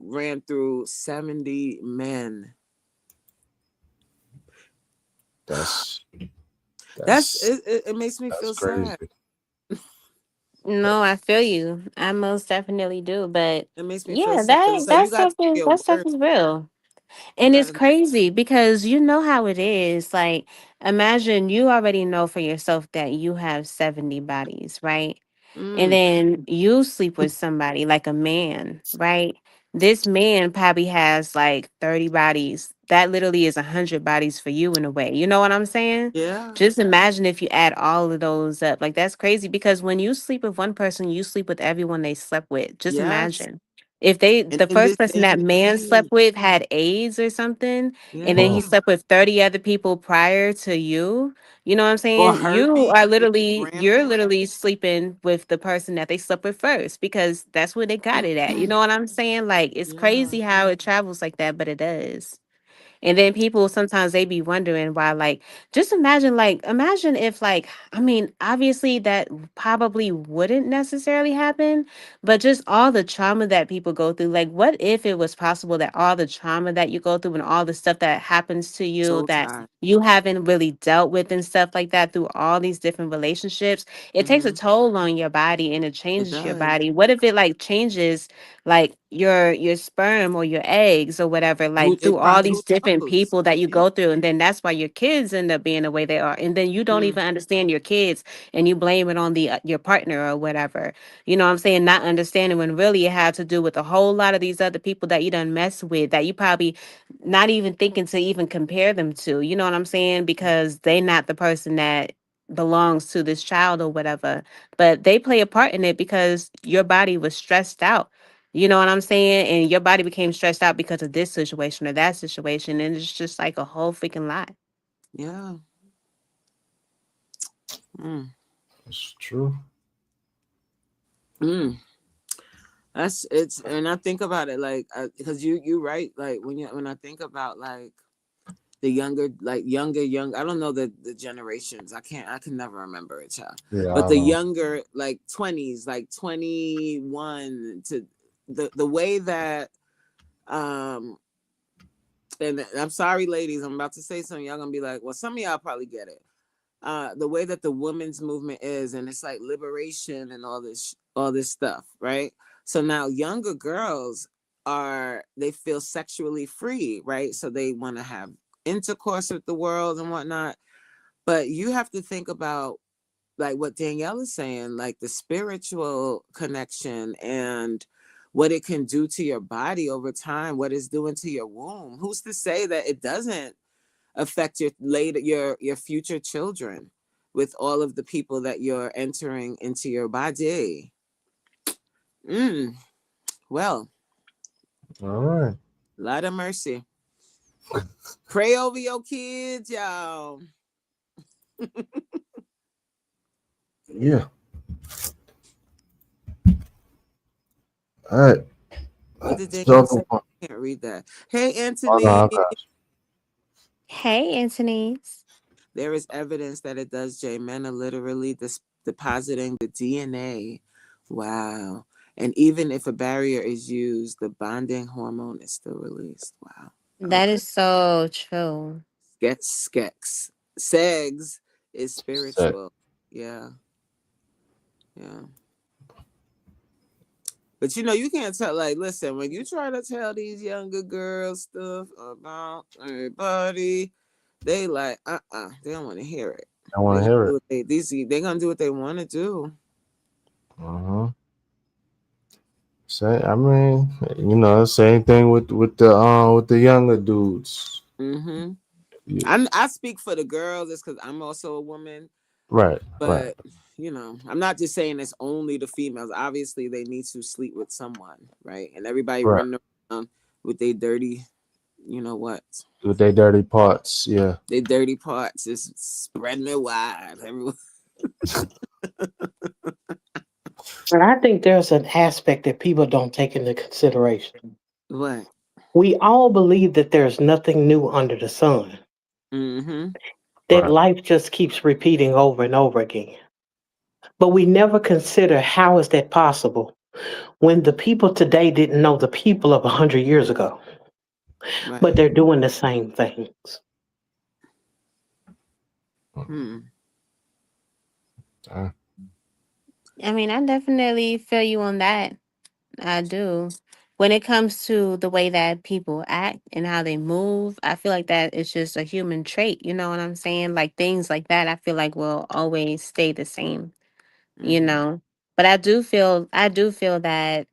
[SPEAKER 3] ran through 70 men.
[SPEAKER 1] That's
[SPEAKER 3] That's
[SPEAKER 1] that's
[SPEAKER 3] it makes me
[SPEAKER 1] that's
[SPEAKER 3] feel
[SPEAKER 1] crazy.
[SPEAKER 3] sad.
[SPEAKER 5] No, I feel you. I most definitely do. But
[SPEAKER 3] It makes me feel
[SPEAKER 5] yeah,
[SPEAKER 3] sad because
[SPEAKER 5] that
[SPEAKER 3] it's like
[SPEAKER 5] that
[SPEAKER 3] you got
[SPEAKER 5] stuff
[SPEAKER 3] to
[SPEAKER 5] is
[SPEAKER 3] be
[SPEAKER 5] that stuff
[SPEAKER 3] aware.
[SPEAKER 5] is real.
[SPEAKER 3] You
[SPEAKER 5] And it's
[SPEAKER 3] gotta
[SPEAKER 5] crazy because you know how it is. Like, imagine you already know for yourself that you have 70 bodies, right? And
[SPEAKER 3] mm,
[SPEAKER 5] then you sleep with somebody like a man, right? This man probably has like 30 bodies. That literally is 100 bodies for you in a way. You know what I'm saying?
[SPEAKER 3] yeah.
[SPEAKER 5] Just imagine if you add all of those up. Like, that's crazy because when you sleep with one person, you sleep with everyone they slept with. Just
[SPEAKER 3] Yes.
[SPEAKER 5] imagine. If they,
[SPEAKER 3] And
[SPEAKER 5] the
[SPEAKER 3] in this
[SPEAKER 5] first person
[SPEAKER 3] day
[SPEAKER 5] that
[SPEAKER 3] and
[SPEAKER 5] man
[SPEAKER 3] age.
[SPEAKER 5] slept with had AIDS or something, and then he
[SPEAKER 1] Hmm.
[SPEAKER 3] Yeah.
[SPEAKER 5] slept with 30 other people prior to you, you know what I'm
[SPEAKER 3] Or
[SPEAKER 5] saying?
[SPEAKER 3] herpes, it's
[SPEAKER 5] You're
[SPEAKER 3] rampant.
[SPEAKER 5] literally sleeping with the person that they slept with first because that's where they got it at. You know what I'm saying? Like, it's
[SPEAKER 3] Yeah.
[SPEAKER 5] crazy how it travels like that, but it does. And then people sometimes they be wondering why, like, just imagine, like, imagine if, like, I mean, obviously that probably wouldn't necessarily happen, but just all the trauma that people go through. Like, what if it was possible that all the trauma that you go through and all the stuff that happens to you
[SPEAKER 3] So
[SPEAKER 5] that
[SPEAKER 3] tired.
[SPEAKER 5] you haven't really dealt with and stuff like that through all these different relationships, it takes a
[SPEAKER 3] Hmm.
[SPEAKER 5] toll on your body and it
[SPEAKER 3] It
[SPEAKER 5] changes your
[SPEAKER 3] does.
[SPEAKER 5] body. What if it like changes like your sperm or your eggs or whatever,
[SPEAKER 3] Who
[SPEAKER 5] like through
[SPEAKER 3] it
[SPEAKER 5] all
[SPEAKER 3] probably
[SPEAKER 5] these
[SPEAKER 3] who
[SPEAKER 5] different
[SPEAKER 3] knows?
[SPEAKER 5] people that you
[SPEAKER 3] Yeah.
[SPEAKER 5] go through, and then that's why your kids end up being the way they are, and then you don't
[SPEAKER 3] Mm,
[SPEAKER 5] even understand your kids and you blame it on the your partner or whatever, you know what I'm saying, not understanding when really it had to do with a whole lot of these other people that you done mess with that you probably not even thinking to even compare them to, you know what I'm saying, because they not the person that belongs to this child or whatever, but they play a part in it because your body was stressed out, you know what I'm saying? And your body became stressed out because of this situation or that situation. And it's just like a whole freaking lot.
[SPEAKER 3] yeah. Mm,
[SPEAKER 1] It's true.
[SPEAKER 3] mm. That's it's and I think about it like because you right like when I think about like the younger like younger young I don't know the generations I can never remember it, child,
[SPEAKER 1] Yeah,
[SPEAKER 3] but
[SPEAKER 1] I
[SPEAKER 3] the
[SPEAKER 1] know.
[SPEAKER 3] younger like 20s like 21 to the way that um and I'm sorry ladies, I'm about to say something y'all gonna be like, well, some of y'all probably get it, the way that the women's movement is, and it's like liberation and all this stuff, right? So now younger girls they feel sexually free, right? So they want to have intercourse with the world and whatnot. But you have to think about like what Danielle is saying, like the spiritual connection and what it can do to your body over time, what it's doing to your womb. Who's to say that it doesn't affect your future children with all of the people that you're entering into your body? Mm, well,
[SPEAKER 1] All right.
[SPEAKER 3] Lord of mercy. Pray over your kids, y'all.
[SPEAKER 1] Yeah. All right.
[SPEAKER 3] What did
[SPEAKER 1] Let's
[SPEAKER 3] Danielle
[SPEAKER 1] talk
[SPEAKER 3] say?
[SPEAKER 1] about.
[SPEAKER 3] I can't read that. Hey,
[SPEAKER 1] Oh, no,
[SPEAKER 3] Anthony.
[SPEAKER 1] I got
[SPEAKER 5] Hey, Anthony's.
[SPEAKER 3] There is evidence that it does, Jay. Men are literally depositing the DNA. Wow. And even if a barrier is used, the bonding hormone is still released. Wow.
[SPEAKER 5] That
[SPEAKER 3] Okay.
[SPEAKER 5] is so true.
[SPEAKER 3] Skex. Segs is
[SPEAKER 1] set.
[SPEAKER 3] spiritual. Yeah. Yeah. But you can't tell, like, listen, when you try to tell these younger girls stuff about everybody, they like, they don't want to hear it.
[SPEAKER 1] I want
[SPEAKER 3] They
[SPEAKER 1] to
[SPEAKER 3] gonna
[SPEAKER 1] hear
[SPEAKER 3] do
[SPEAKER 1] it.
[SPEAKER 3] what they gonna do what they want to do.
[SPEAKER 1] Uh-huh. Say, I mean, same thing with the younger dudes.
[SPEAKER 3] Mm-hmm.
[SPEAKER 1] Yeah.
[SPEAKER 3] I speak for the girls, it's because I'm also a woman,
[SPEAKER 1] Right, right,
[SPEAKER 3] but I'm not just saying it's only the females. Obviously, they need to sleep with someone, right? And everybody
[SPEAKER 1] right.
[SPEAKER 3] running around with their dirty, you know what?
[SPEAKER 1] with their dirty parts. Yeah.
[SPEAKER 3] Their dirty parts is spreading it wide. Everyone.
[SPEAKER 2] And I think there's an aspect that people don't take into consideration.
[SPEAKER 3] What?
[SPEAKER 2] We all believe that there's nothing new under the sun,
[SPEAKER 3] Mm-hmm.
[SPEAKER 2] that
[SPEAKER 1] Right.
[SPEAKER 2] life just keeps repeating over and over again. But we never consider how is that possible when the people today didn't know the people of 100 years ago, but
[SPEAKER 3] Right.
[SPEAKER 2] they're doing the same things.
[SPEAKER 3] Hmm.
[SPEAKER 1] Uh,
[SPEAKER 5] I mean, I definitely feel you on that. I do. When it comes to the way that people act and how they move, I feel like that is just a human trait. You know what I'm saying? Like things like that, I feel like will always stay the same. You
[SPEAKER 3] Mm-hmm.
[SPEAKER 5] know, but I do feel that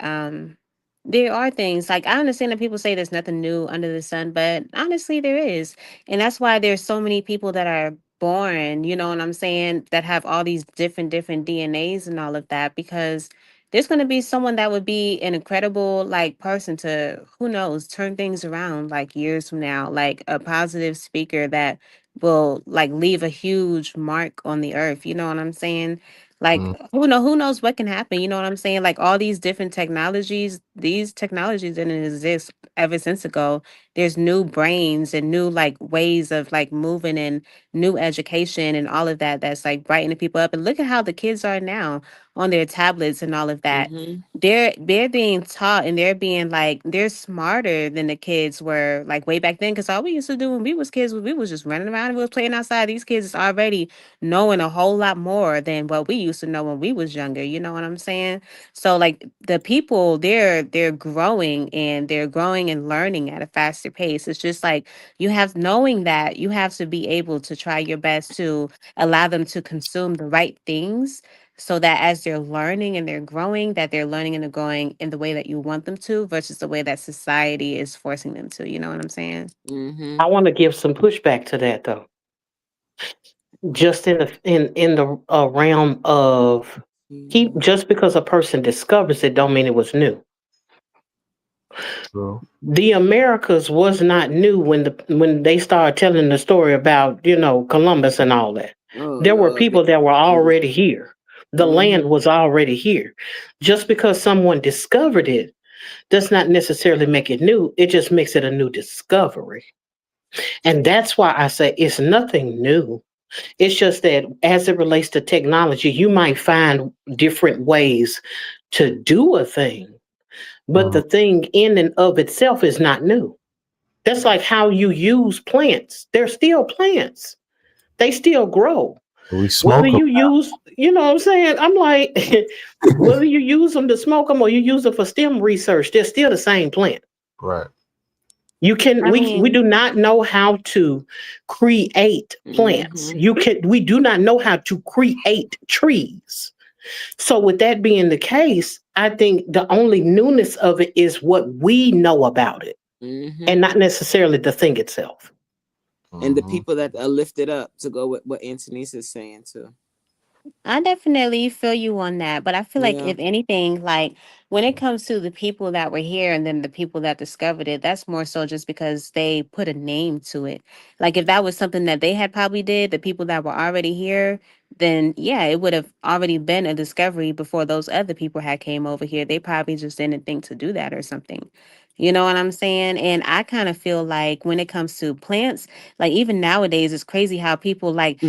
[SPEAKER 5] there are things like I understand that people say there's nothing new under the sun, but honestly there is. And that's why there's so many people that are born, you know what I'm saying, that have all these different DNAs and all of that, because there's going to be someone that would be an incredible like person to, who knows, turn things around like years from now, like a positive speaker that will like leave a huge mark on the earth, you know what I'm saying? Like
[SPEAKER 1] mm,
[SPEAKER 5] who knows what can happen, you know what I'm saying? Like all these different technologies, these technologies didn't exist ever since ago. There's new brains and new like ways of like moving and new education and all of that that's like brightening people up. And look at how the kids are now on their tablets and all of that.
[SPEAKER 3] Mm-hmm.
[SPEAKER 5] They're being taught and they're being like they're smarter than the kids were like way back then. Cause all we used to do when we was kids was we was just running around and we was playing outside. These kids is already knowing a whole lot more than what we used to know when we was younger. You know what I'm saying? So like the people, they're growing and they're growing and learning at a faster pace. It's just like you have knowing that you have to be able to try your best to allow them to consume the right things so that as they're learning and they're growing, that they're learning and they're growing in the way that you want them to versus the way that society is forcing them to. You know what I'm saying?
[SPEAKER 3] Mm-hmm.
[SPEAKER 2] I want to give some pushback to that though. Just in the realm of keep just because a person discovers it don't mean it was new.
[SPEAKER 1] true.
[SPEAKER 2] The Americas was not new when they started telling the story about, Columbus and all that.
[SPEAKER 3] Oh
[SPEAKER 2] There were
[SPEAKER 3] Lord.
[SPEAKER 2] people that were already here. The land
[SPEAKER 3] Mm-hmm.
[SPEAKER 2] was already here. Just because someone discovered it does not necessarily make it new. It just makes it a new discovery. And that's why I say it's nothing new. It's just that as it relates to technology, you might find different ways to do a thing, but
[SPEAKER 1] Mm.
[SPEAKER 2] the thing in and of itself is not new. That's like how you use plants. They're still plants. They still grow.
[SPEAKER 1] We
[SPEAKER 2] Whether
[SPEAKER 1] smoke them.
[SPEAKER 2] you use, you know what I'm saying? I'm like, whether you use them to smoke them or you use them for STEM research, they're still the same plant.
[SPEAKER 1] Right.
[SPEAKER 2] You can
[SPEAKER 5] I
[SPEAKER 2] we
[SPEAKER 5] mean,
[SPEAKER 2] do not know how to create plants.
[SPEAKER 3] Mm-hmm.
[SPEAKER 2] We do not know how to create trees. So with that being the case, I think the only newness of it is what we know about it
[SPEAKER 3] Mm-hmm.
[SPEAKER 2] and not necessarily the thing itself.
[SPEAKER 3] And the
[SPEAKER 1] Hmm.
[SPEAKER 3] people that are lifted up to go with what Anthony's is saying too.
[SPEAKER 5] I definitely feel you on that, but I feel like
[SPEAKER 3] Yeah.
[SPEAKER 5] if anything, like when it comes to the people that were here and then the people that discovered it, that's more so just because they put a name to it. Like if that was something that they had probably did, the people that were already here, then yeah, it would have already been a discovery before those other people had came over here. They probably just didn't think to do that or something. You know what I'm saying? And I kind of feel like when it comes to plants, like even nowadays, it's crazy how people like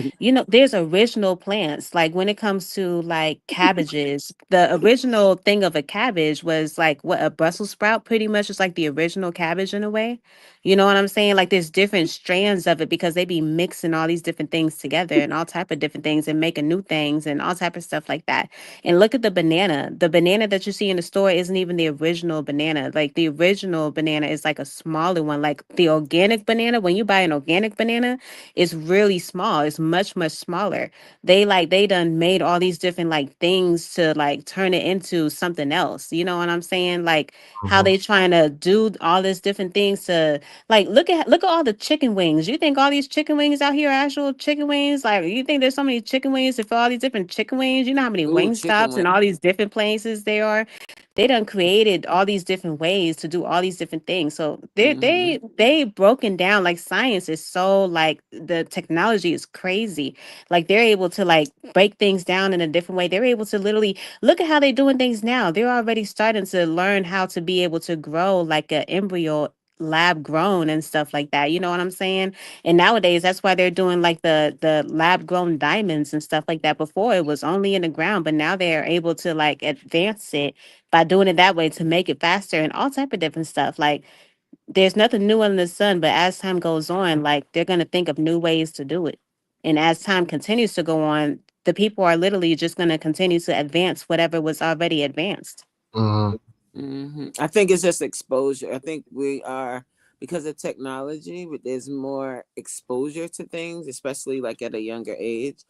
[SPEAKER 5] there's original plants. Like when it comes to like cabbages, the original thing of a cabbage was like what a Brussels sprout, pretty much is like the original cabbage in a way. You know what I'm saying? Like there's different strands of it because they be mixing all these different things together and all type of different things and making new things and all type of stuff like that. And look at the banana. The banana that you see in the store isn't even the original banana. Like the original banana is like a smaller one. Like the organic banana, when you buy an organic banana, it's really small. It's much smaller. They done made all these different like things to like turn it into something else. You know what I'm saying? Like how
[SPEAKER 1] Hmm.
[SPEAKER 5] they trying to do all this different things to like look at all the chicken wings. You think all these chicken wings out here are actual chicken wings? Like you think there's so many chicken wings to fill all these different chicken wings? You know how many
[SPEAKER 3] Ooh,
[SPEAKER 5] wing
[SPEAKER 3] chicken
[SPEAKER 5] stops and
[SPEAKER 3] wing.
[SPEAKER 5] all these different places there are? they done created all these different ways to do all these different things. So
[SPEAKER 3] Hmm.
[SPEAKER 5] they broken down, like, science is so, like, the technology is crazy. Like, they're able to, like, break things down in a different way. They're able to literally look at how they're doing things now. They're already starting to learn how to be able to grow like an embryo, lab grown and stuff like that. You know what I'm saying? And nowadays, that's why they're doing like the lab grown diamonds and stuff like that. Before, it was only in the ground, but now they're able to, like, advance it by doing it that way to make it faster and all type of different stuff. Like, there's nothing new under the sun, but as time goes on, like, they're gonna think of new ways to do it. And as time continues to go on, the people are literally just gonna continue to advance whatever was already advanced.
[SPEAKER 1] Mhm.
[SPEAKER 3] I think it's just exposure. I think we are, because of technology, but there's more exposure to things, especially like at a younger age.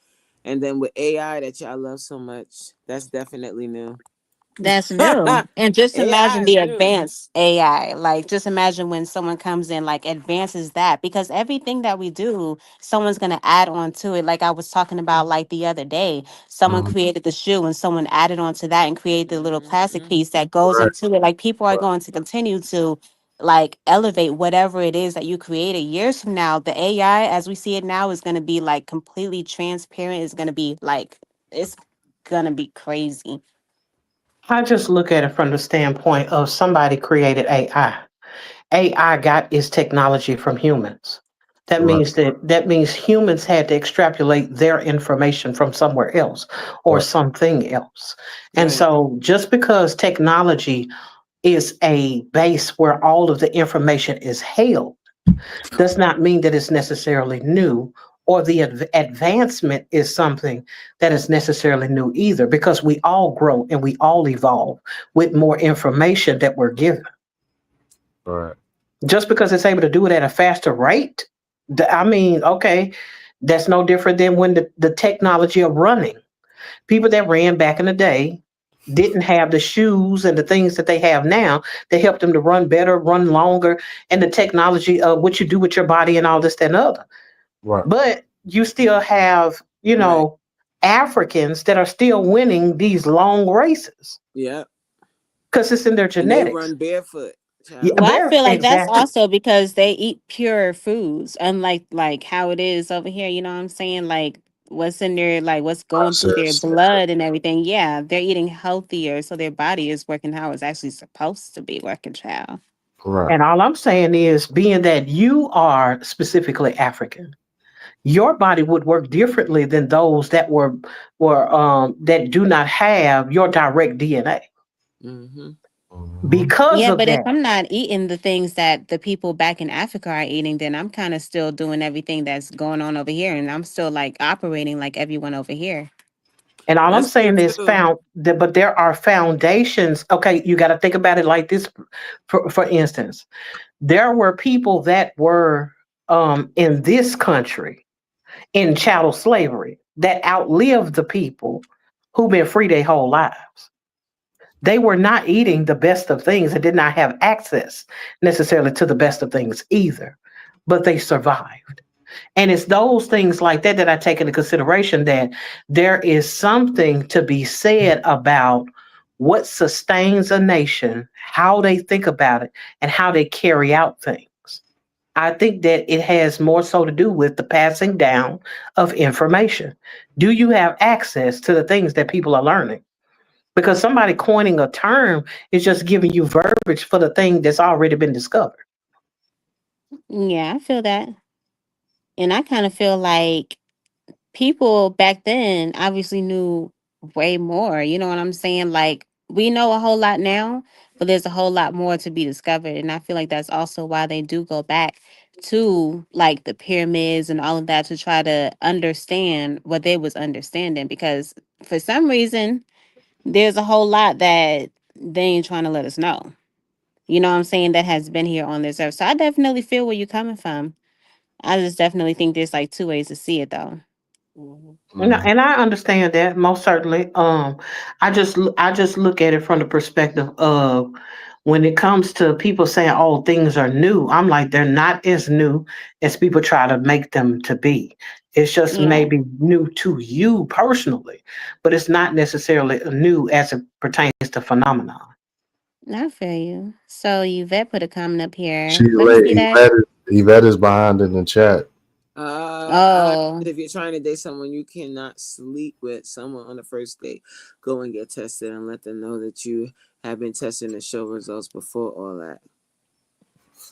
[SPEAKER 3] And then with AI that y'all love so much, that's definitely new.
[SPEAKER 5] That's new. And just
[SPEAKER 3] AI
[SPEAKER 5] imagine
[SPEAKER 3] is
[SPEAKER 5] the
[SPEAKER 3] new.
[SPEAKER 5] advanced AI. Like, just imagine when someone comes in, like, advances that, because everything that we do, someone's going to add on to it. Like I was talking about, like, the other day, someone
[SPEAKER 1] Mhm.
[SPEAKER 5] created the shoe and someone added on to that and created the little plastic
[SPEAKER 3] Hmm.
[SPEAKER 5] piece that goes
[SPEAKER 1] Right.
[SPEAKER 5] into it. Like, people are
[SPEAKER 1] Right.
[SPEAKER 5] going to continue to, like, elevate whatever it is that you created. Years from now, the AI, as we see it now, is going to be, like, completely transparent. It's going to be, like, it's going to be crazy.
[SPEAKER 2] I just look at it from the standpoint of somebody created AI. AI got its technology from humans.
[SPEAKER 1] Right.
[SPEAKER 2] That means humans had to extrapolate their information from somewhere else or
[SPEAKER 1] Right.
[SPEAKER 2] something else. And
[SPEAKER 3] Right.
[SPEAKER 2] so just because technology is a base where all of the information is held does not mean that it's necessarily new, or the advancement is something that is necessarily new either, because we all grow and we all evolve with more information that we're given.
[SPEAKER 1] Right.
[SPEAKER 2] Just because it's able to do it at a faster rate, I mean, okay, that's no different than when the technology of running. People that ran back in the day didn't have the shoes and the things that they have now that help them to run better, run longer, and the technology of what you do with your body and all this, that, and other.
[SPEAKER 1] Right.
[SPEAKER 2] But you still have,
[SPEAKER 3] Right.
[SPEAKER 2] Africans that are still winning these long races
[SPEAKER 3] Yeah.
[SPEAKER 2] because it's in their
[SPEAKER 3] And they
[SPEAKER 2] genetics.
[SPEAKER 3] run barefoot,
[SPEAKER 2] Yeah,
[SPEAKER 3] child.
[SPEAKER 5] Well, I
[SPEAKER 2] they're
[SPEAKER 5] feel like that's
[SPEAKER 2] exactly.
[SPEAKER 5] also because they eat pure foods, unlike, like, how it is over here. You know what I'm saying? Like, what's in their, like, what's going through their
[SPEAKER 1] Process.
[SPEAKER 5] blood and everything. Yeah, they're eating healthier, so their body is working how it's actually supposed to be working, child.
[SPEAKER 1] Right.
[SPEAKER 2] And all I'm saying is, being that you are specifically African, your body would work differently than those that were that do not have your direct DNA.
[SPEAKER 3] Hmm.
[SPEAKER 1] Mhm.
[SPEAKER 2] Because
[SPEAKER 5] Yeah,
[SPEAKER 2] of
[SPEAKER 5] but if
[SPEAKER 2] that,
[SPEAKER 5] I'm not eating the things that the people back in Africa are eating, then I'm kind of still doing everything that's going on over here, and I'm still, like, operating like everyone over here.
[SPEAKER 2] and all I'm
[SPEAKER 3] That's true
[SPEAKER 2] saying is
[SPEAKER 3] too.
[SPEAKER 2] but there are foundations. Okay, you got to think about it like this. For instance, there were people that were in this country in chattel slavery that outlived the people who've been free their whole lives. They were not eating the best of things and did not have access necessarily to the best of things either, but they survived. And it's those things like that that I take into consideration, that there is something to be said about what sustains a nation, how they think about it, and how they carry out things. I think that it has more so to do with the passing down of information. Do you have access to the things that people are learning? Because somebody coining a term is just giving you verbiage for the thing that's already been discovered.
[SPEAKER 5] Yeah, I feel that. And I kind of feel like people back then obviously knew way more. You know what I'm saying? Like, we know a whole lot now, but there's a whole lot more to be discovered. And I feel like that's also why they do go back to, like, the pyramids and all of that to try to understand what they was understanding. Because for some reason, there's a whole lot that they ain't trying to let us know. You know what I'm saying? That has been here on this earth. So I definitely feel where you're coming from. I just definitely think there's, like, two ways to see it, though.
[SPEAKER 3] Mhm.
[SPEAKER 1] Mhm.
[SPEAKER 2] And I understand that most certainly. I just look at it from the perspective of, when it comes to people saying, "Oh, things are new." I'm like, they're not as new as people try to make them to be. It's just
[SPEAKER 5] Yeah.
[SPEAKER 2] maybe new to you personally, but it's not necessarily new as it pertains to phenomenon.
[SPEAKER 5] I feel you. So Yvette put a comment up
[SPEAKER 1] She
[SPEAKER 5] here. Let me
[SPEAKER 1] late.
[SPEAKER 5] see that.
[SPEAKER 1] Yvette is behind in the chat.
[SPEAKER 3] I
[SPEAKER 5] Oh,
[SPEAKER 3] if you're trying to date someone you cannot sleep with someone on the first date, go and get tested and let them know that you have been tested and show results before all that.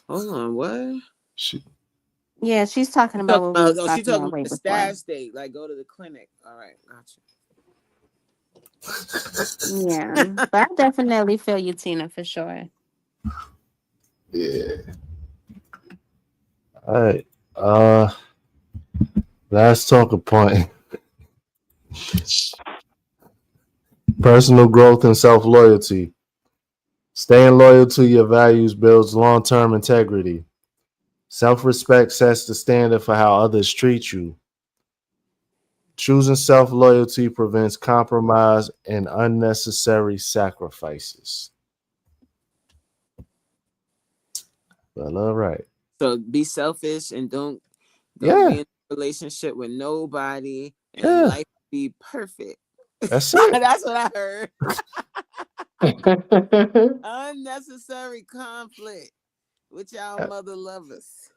[SPEAKER 3] Hold on, what?
[SPEAKER 1] She,
[SPEAKER 5] yeah, she's talking
[SPEAKER 3] She
[SPEAKER 5] about
[SPEAKER 3] talking
[SPEAKER 5] what we
[SPEAKER 3] about?
[SPEAKER 5] was
[SPEAKER 3] Oh, she
[SPEAKER 5] talking
[SPEAKER 3] talking
[SPEAKER 5] about
[SPEAKER 3] about
[SPEAKER 5] way
[SPEAKER 3] the
[SPEAKER 5] before.
[SPEAKER 3] stash date. Like go to the clinic. All right, gotcha.
[SPEAKER 5] Yeah, but I definitely feel you, Tina, for sure.
[SPEAKER 1] yeah. All right. Last talking point. Personal growth and self loyalty. Staying loyal to your values builds long term integrity. Self respect sets the standard for how others treat you. Choosing self loyalty prevents compromise and unnecessary sacrifices. Well, all right.
[SPEAKER 3] So be selfish and don't be
[SPEAKER 1] Yeah,
[SPEAKER 3] in a relationship with nobody, and
[SPEAKER 1] yeah.
[SPEAKER 3] life be perfect.
[SPEAKER 1] That's it.
[SPEAKER 3] That's what I heard. Unnecessary conflict with y'all mother lovers.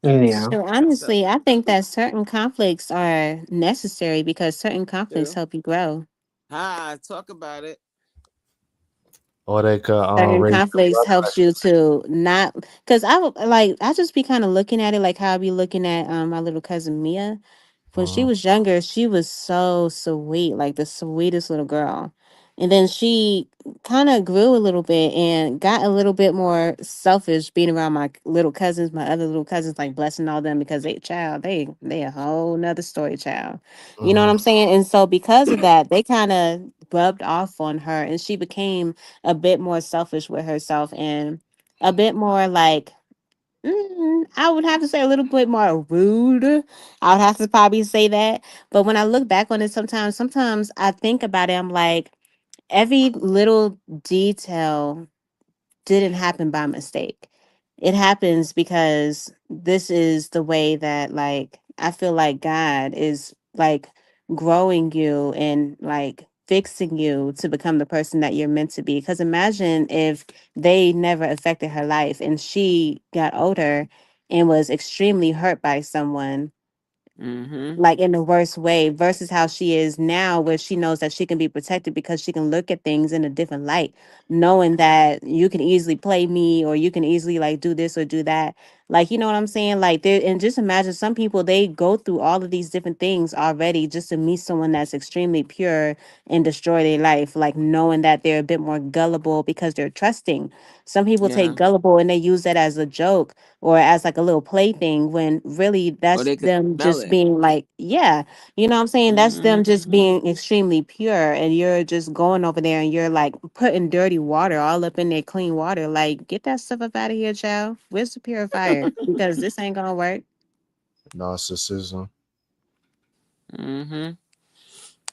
[SPEAKER 2] Yeah.
[SPEAKER 5] So
[SPEAKER 3] So
[SPEAKER 5] honestly, I think that certain conflicts are necessary because certain conflicts
[SPEAKER 3] true.
[SPEAKER 5] help you grow.
[SPEAKER 3] Talk about it.
[SPEAKER 1] Or they could
[SPEAKER 5] Certain
[SPEAKER 1] raise your
[SPEAKER 5] conflicts
[SPEAKER 1] blood
[SPEAKER 5] helps
[SPEAKER 1] pressure.
[SPEAKER 5] you to not, because I just be kind of looking at it like how I be looking at my little cousin Mia. When she
[SPEAKER 1] Mhm,
[SPEAKER 5] was younger, she was so sweet, like the sweetest little girl. And then she kind of grew a little bit and got a little bit more selfish being around my little cousins, my other little cousins, like blessing all them because they a whole nother story child. You know what
[SPEAKER 1] mhm,
[SPEAKER 5] I'm saying? And so because of that, they kind of rubbed off on her and she became a bit more selfish with herself and a bit more like I would have to say a little bit more rude. I would have to probably say that. But when I look back on it sometimes I think about it, I'm like, every little detail didn't happen by mistake. It happens because this is the way that like I feel like God is like growing you and like fixing you to become the person that you're meant to be. Because imagine if they never affected her life and she got older and was extremely hurt by someone
[SPEAKER 3] Mm-hmm.
[SPEAKER 5] like in the worst way versus how she is now where she knows that she can be protected because she can look at things in a different light, knowing that you can easily play me or you can easily like do this or do that, like you know what I'm saying, like there. And just imagine some people, they go through all of these different things already just to meet someone that's extremely pure and destroy their life, like knowing that they're a bit more gullible because they're trusting. Some people take
[SPEAKER 3] Yeah.
[SPEAKER 5] gullible and they use that as a joke or as like a little plaything when really
[SPEAKER 3] Or
[SPEAKER 5] that's
[SPEAKER 3] they could
[SPEAKER 5] them
[SPEAKER 3] smell
[SPEAKER 5] just
[SPEAKER 3] it.
[SPEAKER 5] being like, yeah, you know what I'm saying? That's
[SPEAKER 3] Mm-hmm.
[SPEAKER 5] them just being extremely pure and you're just going over there and you're like putting dirty water all up in their clean water. Like, get that stuff up out of here, child. Where's the purifier? Because this ain't gonna work.
[SPEAKER 1] narcissism.
[SPEAKER 3] Mm-hmm.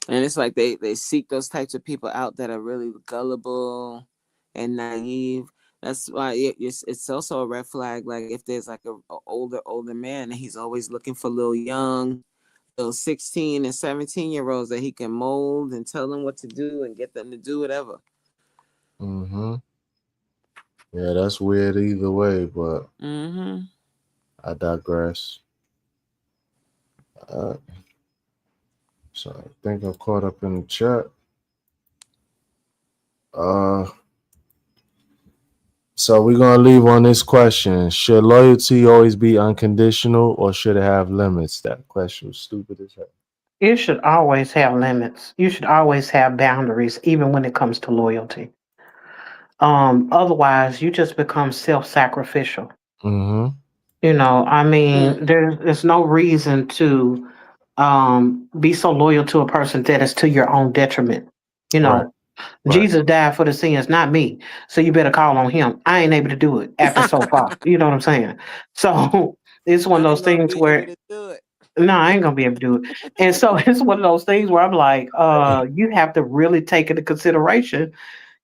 [SPEAKER 3] And it's like they seek those types of people out that are really gullible and naive. That's why it's also a red flag. Like if there's like a older man and he's always looking for little young, little 16 and 17-year-olds that he can mold and tell them what to do and get them to do whatever.
[SPEAKER 1] Hmm. Yeah, that's weird either way, but
[SPEAKER 3] Mm-hmm.
[SPEAKER 1] I digress. Uh, so I think I'm caught up in the chat. Uh, so we're gonna leave on this question: should loyalty always be unconditional, or should it have limits? That question was stupid as hell.
[SPEAKER 2] You should always have limits. You should always have boundaries, even when it comes to loyalty. Otherwise, you just become self-sacrificial.
[SPEAKER 1] Mm-hmm.
[SPEAKER 2] I mean,
[SPEAKER 3] Hmm.
[SPEAKER 2] there's no reason to be so loyal to a person that is to your own detriment. You
[SPEAKER 1] Right.
[SPEAKER 2] know,
[SPEAKER 1] Right.
[SPEAKER 2] Jesus died for the sins, not me. So you better call on him. I ain't able to do it after so far. You know what I'm saying? So it's one
[SPEAKER 3] I
[SPEAKER 2] of those
[SPEAKER 3] ain't gonna
[SPEAKER 2] things
[SPEAKER 3] be able
[SPEAKER 2] where
[SPEAKER 3] to do it.
[SPEAKER 2] no, I ain't gonna be able to do it. And so it's one of those things where I'm like, you have to really take into consideration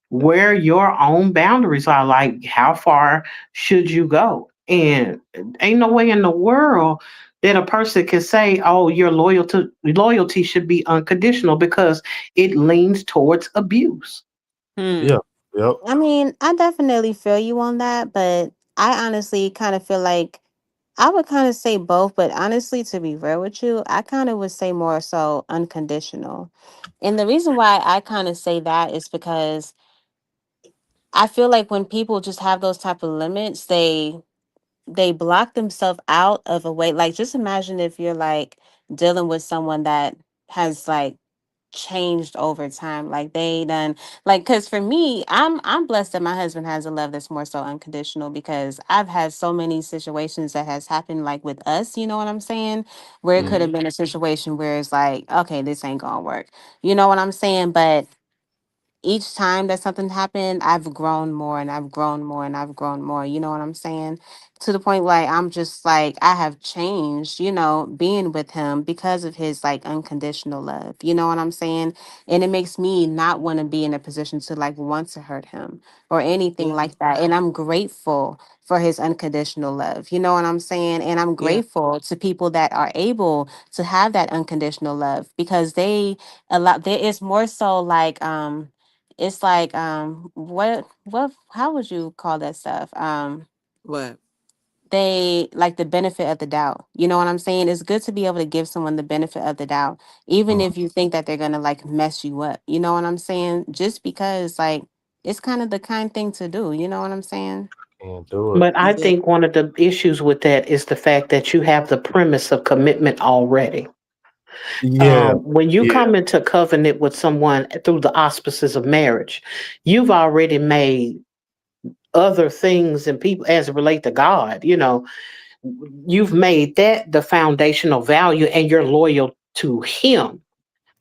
[SPEAKER 2] where your own boundaries are. Like, how far should you go? And ain't no way in the world that a person can say, "Oh, your loyalty should be unconditional," because it leans towards abuse.
[SPEAKER 1] Yeah.
[SPEAKER 3] Hmm.
[SPEAKER 1] Yep.
[SPEAKER 5] I mean, I definitely feel you on that, but I honestly kind of feel like I would kind of say both, but honestly, to be real with you, I kind of would say more so unconditional. And the reason why I kind of say that is because I feel like when people just have those type of limits, they block themselves out of a way. Like, just imagine if you're like dealing with someone that has like changed over time, like they done, like, because for me, I'm blessed that my husband has a love that's more so unconditional, because I've had so many situations that has happened like with us, you know what I'm saying, where it could
[SPEAKER 1] Mm-hmm.
[SPEAKER 5] have been a situation where it's like, okay, this ain't gonna work, you know what I'm saying, but each time that something happened, I've grown more and I've grown more and I've grown more. You know what I'm saying? To the point like I'm just like I have changed, being with him because of his like unconditional love. You know what I'm saying? And it makes me not want to be in a position to like want to hurt him or anything
[SPEAKER 3] Yeah.
[SPEAKER 5] like that. And I'm grateful for his unconditional love. You know what I'm saying? And I'm
[SPEAKER 3] Yeah.
[SPEAKER 5] grateful to people that are able to have that unconditional love, because they a lot there is more so like it's like what how would you call that stuff?
[SPEAKER 3] What?
[SPEAKER 5] They like the benefit of the doubt. You know what I'm saying? It's good to be able to give someone the benefit of the doubt, even if you think that they're gonna like mess you up. You know what I'm saying? Just because like it's kind of the kind thing to do. You know what I'm saying?
[SPEAKER 1] Can't do it.
[SPEAKER 2] But I
[SPEAKER 3] Yeah.
[SPEAKER 2] think one of the issues with that is the fact that you have the premise of commitment already.
[SPEAKER 1] Yeah.
[SPEAKER 2] When you
[SPEAKER 1] Yeah.
[SPEAKER 2] come into covenant with someone through the auspices of marriage, you've already made other things and people as it relate to God. You've made that the foundational value, and you're loyal to Him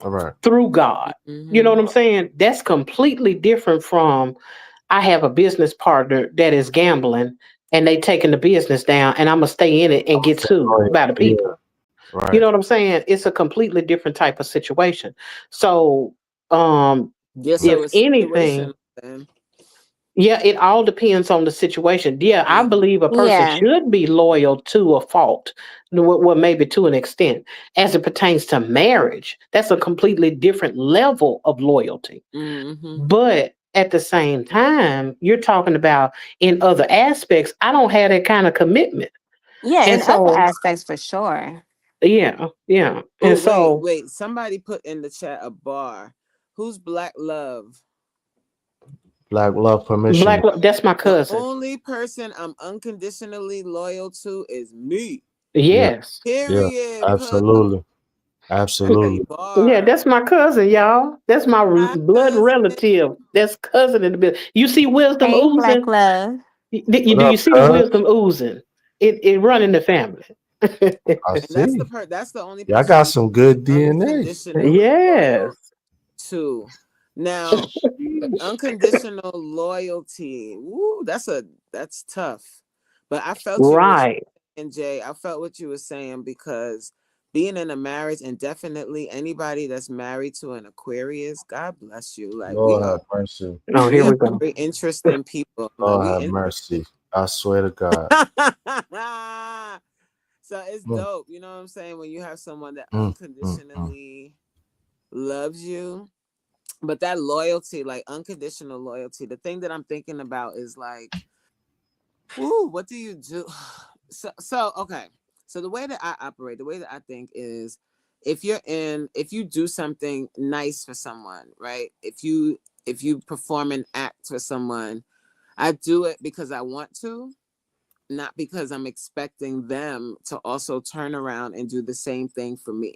[SPEAKER 1] All right.
[SPEAKER 2] through God. You know
[SPEAKER 3] Mm-hmm.
[SPEAKER 2] what I'm saying? That's completely different from I have a business partner that is gambling and they taking the business down, and I'm gonna stay in it and get sued by the
[SPEAKER 1] Yeah.
[SPEAKER 2] people. You
[SPEAKER 1] Right.
[SPEAKER 2] know what I'm saying? It's a completely different type of situation. So, um,
[SPEAKER 3] Yeah. So
[SPEAKER 2] if
[SPEAKER 3] it's
[SPEAKER 2] anything,
[SPEAKER 3] situational then.
[SPEAKER 2] yeah, it all depends on the situation. Yeah, I
[SPEAKER 3] Yeah.
[SPEAKER 2] believe a person
[SPEAKER 5] Yeah.
[SPEAKER 2] should be loyal to a fault, well, maybe to an extent, as it pertains to marriage. That's a completely different level of loyalty.
[SPEAKER 3] Mm-hmm.
[SPEAKER 2] But at the same time, you're talking about in other aspects, I don't have that kind of commitment.
[SPEAKER 5] Yeah,
[SPEAKER 2] And
[SPEAKER 5] in other
[SPEAKER 2] so,
[SPEAKER 5] aspects for sure.
[SPEAKER 2] yeah, yeah.
[SPEAKER 3] Oh,
[SPEAKER 2] And
[SPEAKER 3] wait,
[SPEAKER 2] so,
[SPEAKER 3] wait. Somebody put in the chat a bar. Who's Black Love?
[SPEAKER 1] Black love permission.
[SPEAKER 2] that's my
[SPEAKER 3] The
[SPEAKER 2] cousin.
[SPEAKER 3] only person I'm unconditionally loyal to is me.
[SPEAKER 1] Yeah.
[SPEAKER 2] Yes.
[SPEAKER 1] Yeah.
[SPEAKER 3] Period.
[SPEAKER 1] Absolutely.
[SPEAKER 3] Okay,
[SPEAKER 1] Absolutely.
[SPEAKER 2] Yeah,
[SPEAKER 3] bar.
[SPEAKER 2] that's my cousin, y'all. That's my
[SPEAKER 3] Hi,
[SPEAKER 2] blood
[SPEAKER 3] cousin.
[SPEAKER 2] relative. That's cousin in the business. You see wisdom
[SPEAKER 5] Hey, Black
[SPEAKER 2] oozing?
[SPEAKER 5] Love.
[SPEAKER 1] What
[SPEAKER 2] Do
[SPEAKER 1] up,
[SPEAKER 2] you see the
[SPEAKER 1] cuz?
[SPEAKER 2] wisdom oozing? It run in the family.
[SPEAKER 1] I
[SPEAKER 3] And that's
[SPEAKER 1] see.
[SPEAKER 3] that's the only
[SPEAKER 1] Y'all
[SPEAKER 3] person
[SPEAKER 1] got
[SPEAKER 3] I'm
[SPEAKER 1] some good DNA.
[SPEAKER 3] unconditionally
[SPEAKER 2] Yes.
[SPEAKER 3] loyal to. Now, unconditional loyalty. Woo, that's tough. But I felt you what you
[SPEAKER 2] Right.
[SPEAKER 3] were saying, Jay. I felt what you were saying because being in a marriage, and definitely anybody that's married to an Aquarius, God bless you. Like
[SPEAKER 1] Lord have mercy.
[SPEAKER 2] Oh,
[SPEAKER 3] we
[SPEAKER 2] here
[SPEAKER 3] are
[SPEAKER 2] we go.
[SPEAKER 3] very interesting people. Like
[SPEAKER 1] Lord
[SPEAKER 3] we
[SPEAKER 1] have mercy. I swear to God.
[SPEAKER 3] so it's
[SPEAKER 1] Mm,
[SPEAKER 3] dope. You know what I'm saying? When you have someone that
[SPEAKER 1] mm.
[SPEAKER 3] unconditionally loves you. But that loyalty, like unconditional loyalty, the thing that I'm thinking about is like, ooh, what do you do? So okay. So the way that I operate, the way that I think is if you do something nice for someone, right? If you perform an act for someone, I do it because I want to, not because I'm expecting them to also turn around and do the same thing for me.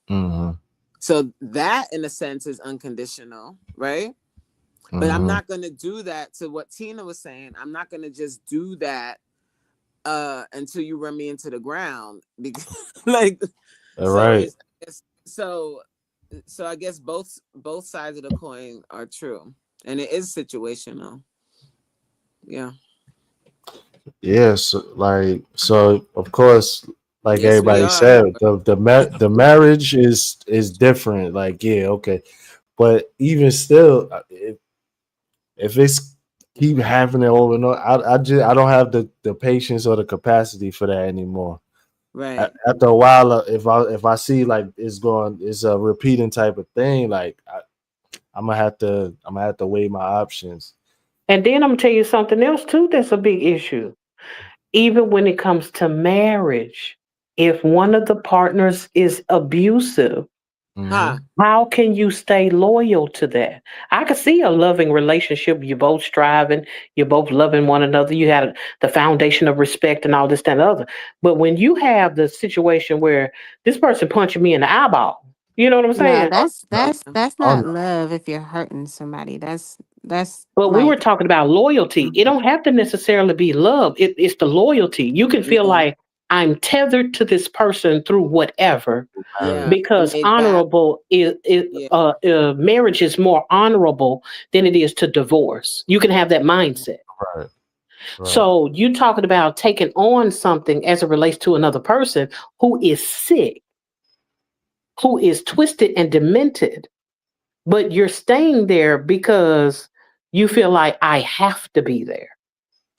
[SPEAKER 1] Mm-hmm.
[SPEAKER 3] So that in a sense is unconditional, right? But I'm
[SPEAKER 1] Mm-hmm.
[SPEAKER 3] not going to do that to what Tina was saying. I'm not going to just do that until you run me into the ground because like
[SPEAKER 1] All
[SPEAKER 3] so
[SPEAKER 1] right.
[SPEAKER 3] so I guess both sides of the coin are true. And it is situational. Yeah.
[SPEAKER 1] Yes. So of course, like
[SPEAKER 3] Yes, we
[SPEAKER 1] everybody
[SPEAKER 3] are.
[SPEAKER 1] said, the marriage is different. Like, yeah, okay. But even still, if it's keep happening over and over, I don't have the patience or the capacity for that anymore.
[SPEAKER 3] Right.
[SPEAKER 1] After a while, if I see like it's a repeating type of thing, like I'm gonna have to weigh my options.
[SPEAKER 2] And then I'm gonna tell you something else too that's a big issue. Even when it comes to marriage, if one of the partners is abusive,
[SPEAKER 3] Huh.
[SPEAKER 1] Hmm.
[SPEAKER 2] how can you stay loyal to that? I could see a loving relationship. You're both striving, you're both loving one another. You had the foundation of respect and all this, that, and the other. But when you have the situation where this person punching me in the eyeball, you know what I'm
[SPEAKER 5] Yeah,
[SPEAKER 2] saying?
[SPEAKER 5] that's
[SPEAKER 3] Yeah.
[SPEAKER 5] that's that's
[SPEAKER 1] Oh
[SPEAKER 5] not
[SPEAKER 1] no.
[SPEAKER 5] love if you're hurting somebody. That's
[SPEAKER 2] But we were
[SPEAKER 5] like
[SPEAKER 2] talking about loyalty. It
[SPEAKER 3] Mhm.
[SPEAKER 2] don't have to necessarily be love. It's the loyalty. You can feel
[SPEAKER 3] Yeah.
[SPEAKER 2] like I'm tethered to this person through whatever,
[SPEAKER 3] Yeah. And
[SPEAKER 2] because
[SPEAKER 3] they value.
[SPEAKER 2] honorable
[SPEAKER 3] Yeah.
[SPEAKER 2] marriage is more honorable than it is to divorce. You can have that mindset.
[SPEAKER 1] Right. Right.
[SPEAKER 2] So you talking about taking on something as it relates to another person who is sick, who is twisted and demented, but you're staying there because you feel like I have to be there.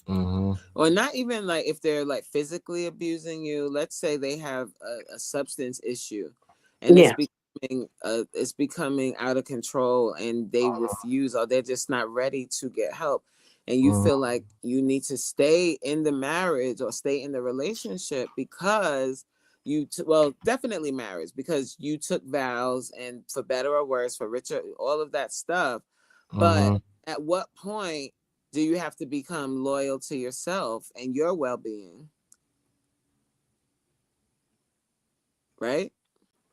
[SPEAKER 1] Hmm.
[SPEAKER 3] Or not even like if they're like physically abusing you. Let's say they have a substance issue, and
[SPEAKER 2] Yeah.
[SPEAKER 3] it's becoming out of control, and they refuse or they're just not ready to get help, and you
[SPEAKER 1] Hmm.
[SPEAKER 3] feel like you need to stay in the marriage or stay in the relationship because well, definitely marriage, because you took vows, and for better or worse, for richer, all of that stuff. But
[SPEAKER 1] Hmm.
[SPEAKER 3] at what point do you have to become loyal to yourself and your well-being, right?